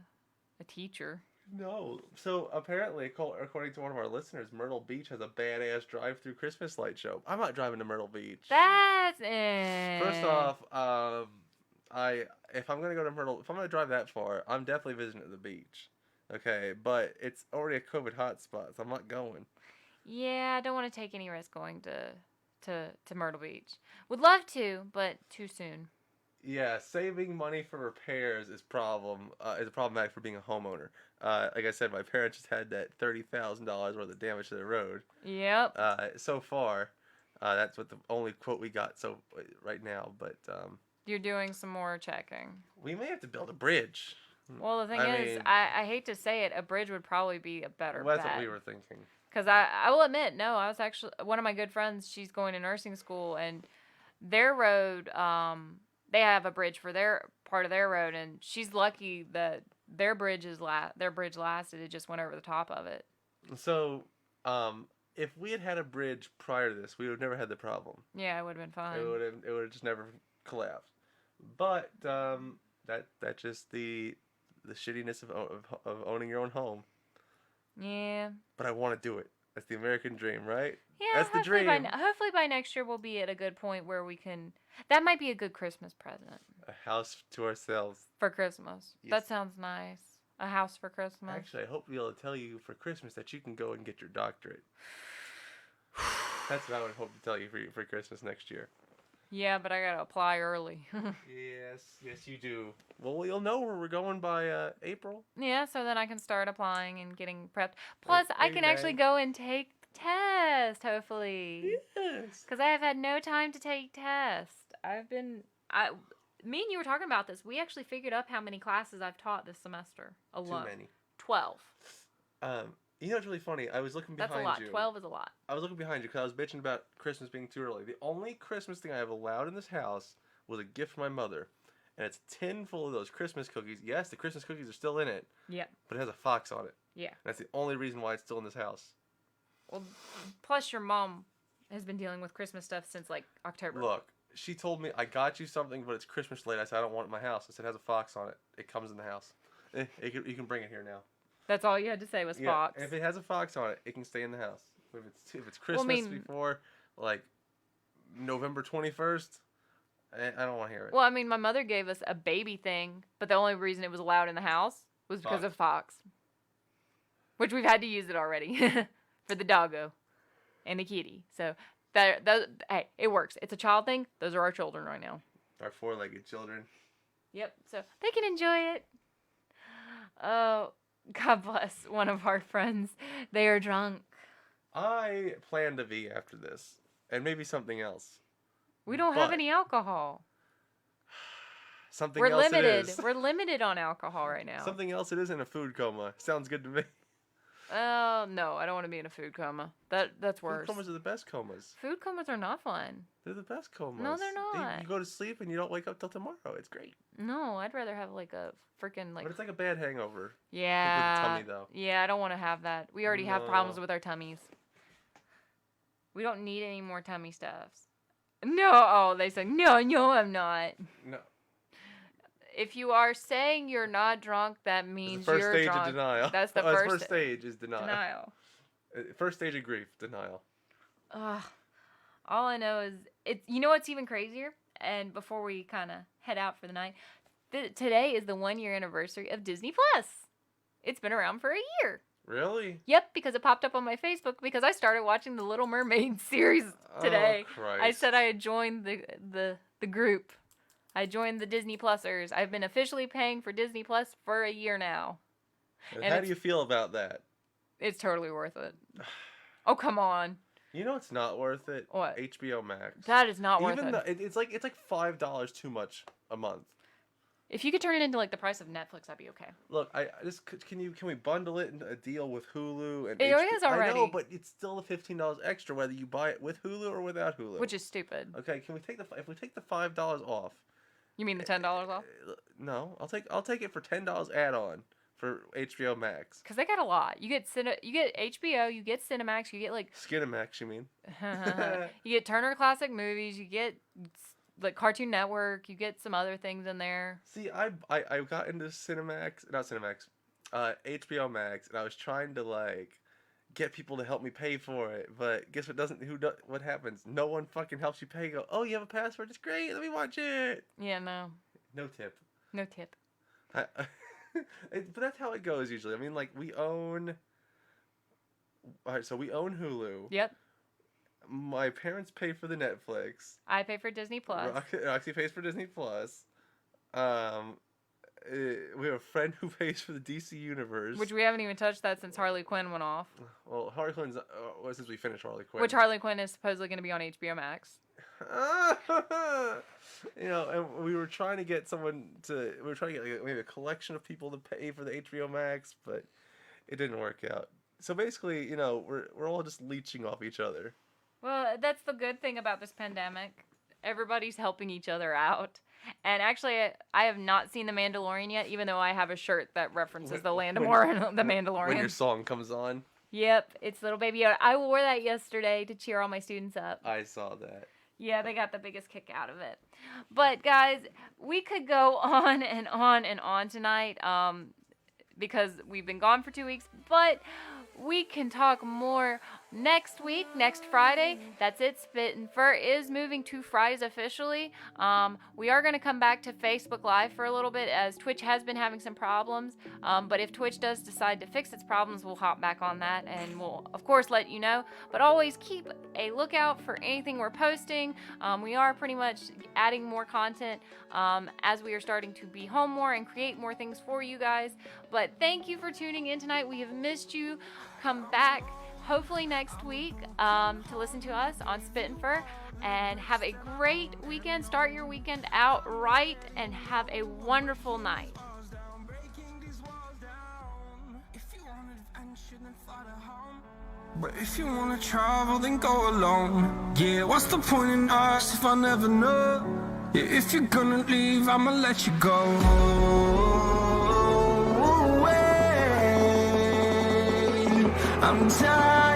teacher. No. So apparently, according to one of our listeners, Myrtle Beach has a badass drive-through Christmas light show. I'm not driving to Myrtle Beach. That's First off, if I'm gonna go to Myrtle, if I'm gonna drive that far, I'm definitely visiting the beach. Okay, but it's already a COVID hotspot, so I'm not going. Yeah, I don't want to take any risk going to Myrtle Beach. Would love to, but too soon. Yeah, saving money for repairs is problematic for being a homeowner. Like I said, my parents just had that $30,000 worth of damage to their road. Yep. So far, that's what the only quote we got right now. But You're doing some more checking. we may have to build a bridge. Well, the thing is, I hate to say it, a bridge would probably be a better That's bet. what we were thinking. Because I will admit, no, I was actually, one of my good friends, she's going to nursing school, and their road, they have a bridge for their part of their road, and she's lucky that their bridge lasted. It just went over the top of it. So, if we had a bridge prior to this, we would have never had the problem. Yeah, it would have been fine. It would have just never collapsed. But that's just the shittiness of owning your own home. Yeah. But I want to do it. That's the American dream, right? Yeah, that's the dream. Hopefully by next year we'll be at a good point where we can. That might be a good Christmas present. A house to ourselves. For Christmas. Yes. That sounds nice. A house for Christmas. Actually, I hope to be able to tell you for Christmas that you can go and get your doctorate. That's what I would hope to tell you for Christmas next year. Yeah, but I gotta apply early. Yes, you do. Well, you'll know where we're going by April. Yeah, so then I can start applying and getting prepped. Plus, I Maybe can actually go and take the test, hopefully. Yes. Because I have had no time to take tests. Me and you were talking about this. We actually figured up how many classes I've taught this semester alone. Too many. 12. You know what's really funny? I was looking behind you. That's a lot. 12 is a lot. I was looking behind you because I was bitching about Christmas being too early. The only Christmas thing I have allowed in this house was a gift from my mother. And it's a tin full of those Christmas cookies. Yes, the Christmas cookies are still in it. Yeah. But it has a fox on it. Yeah. And that's the only reason why it's still in this house. Well, plus your mom has been dealing with Christmas stuff since like October. Look, she told me, I got you something, but it's Christmas late. I said, I don't want it in my house. I said, it has a fox on it. It comes in the house. You can bring it here now. That's all you had to say was fox. If it has a fox on it, it can stay in the house. If it's Christmas before, like, November 21st, I don't want to hear it. Well, I mean, my mother gave us a baby thing, but the only reason it was allowed in the house was because of fox. Which we've had to use it already for the doggo and the kitty. So, hey, it works. It's a child thing. Those are our children right now. Our four-legged children. Yep, so they can enjoy it. Oh, God bless one of our friends. They are drunk. I plan to be after this. And maybe something else. We don't have any alcohol. Something We're else limited. it is. We're limited on alcohol right now. Something else it is in a food coma. Sounds good to me. No, I don't want to be in a food coma. That's worse. Food comas are the best comas. Food comas are not fun. They're the best comas. No, they're not. You go to sleep and you don't wake up till tomorrow. It's great. No, I'd rather have like a freaking like. But it's like a bad hangover. Yeah. With the tummy though. Yeah, I don't want to have that. We already have problems with our tummies. We don't need any more tummy stuffs. No, they say no, I'm not. No. If you are saying you're not drunk, that means you're drunk. First stage of denial. That's the first stage is denial. First stage of grief, denial. Ugh. All I know is it's. You know what's even crazier? And before we kind of head out for the night, today is the 1-year anniversary of Disney Plus. It's been around for a year. Really? Yep, because it popped up on my Facebook because I started watching the Little Mermaid series today. Oh, Christ. I said I had joined the group. I joined the Disney Plusers. I've been officially paying for Disney Plus for a year now. And how do you feel about that? It's totally worth it. Oh, come on. You know it's not worth it? What? HBO Max. That is not worth it. It's like $5 too much a month. If you could turn it into like the price of Netflix, I'd be okay. Look, can we bundle it into a deal with Hulu and It is already. I know, but it's still the $15 extra whether you buy it with Hulu or without Hulu. Which is stupid. Okay, if we take the $5 off. You mean the $10 off? No, I'll take it for $10 add-on for HBO Max. Because they got a lot. You get HBO, you get Cinemax, you get like Skinemax, you mean? you get Turner Classic Movies, you get like Cartoon Network, you get some other things in there. See, I got into HBO Max, and I was trying to like get people to help me pay for it, but guess what happens? No one fucking helps you pay. Go, oh, you have a password? It's great. Let me watch it. Yeah, no. No tip. No tip. But that's how it goes usually. I mean, like we own. All right, so we own Hulu. Yep. My parents pay for the Netflix. I pay for Disney Plus. Roxy pays for Disney Plus. We have a friend who pays for the DC Universe. Which we haven't even touched that since Harley Quinn went off. Well, Harley Quinn's since we finished Harley Quinn. Which Harley Quinn is supposedly going to be on HBO Max. And we were trying to get like, maybe a collection of people to pay for the HBO Max, but it didn't work out. So basically, we're all just leeching off each other. Well, that's the good thing about this pandemic. Everybody's helping each other out. And actually, I have not seen The Mandalorian yet, even though I have a shirt that references the Mandalorian. When your song comes on. Yep, it's Little Baby Yoda. I wore that yesterday to cheer all my students up. I saw that. Yeah, they got the biggest kick out of it. But guys, we could go on and on and on tonight because we've been gone for 2 weeks, but we can talk more next week, next Friday. That's it. Spittin'Fur is moving to Fridays officially. We are going to come back to Facebook Live for a little bit as Twitch has been having some problems. But if Twitch does decide to fix its problems, we'll hop back on that and we'll, of course, let you know. But always keep a lookout for anything we're posting. We are pretty much adding more content as we are starting to be home more and create more things for you guys. But thank you for tuning in tonight. We have missed you. Come back hopefully next week to listen to us on Spittin'Fur, and have a great weekend. Start your weekend out right and have a wonderful night. But if you wanna travel, then go alone. Yeah, what's the point in us if I never know? Yeah, if you're gonna leave, I'ma let you go. I'm tired.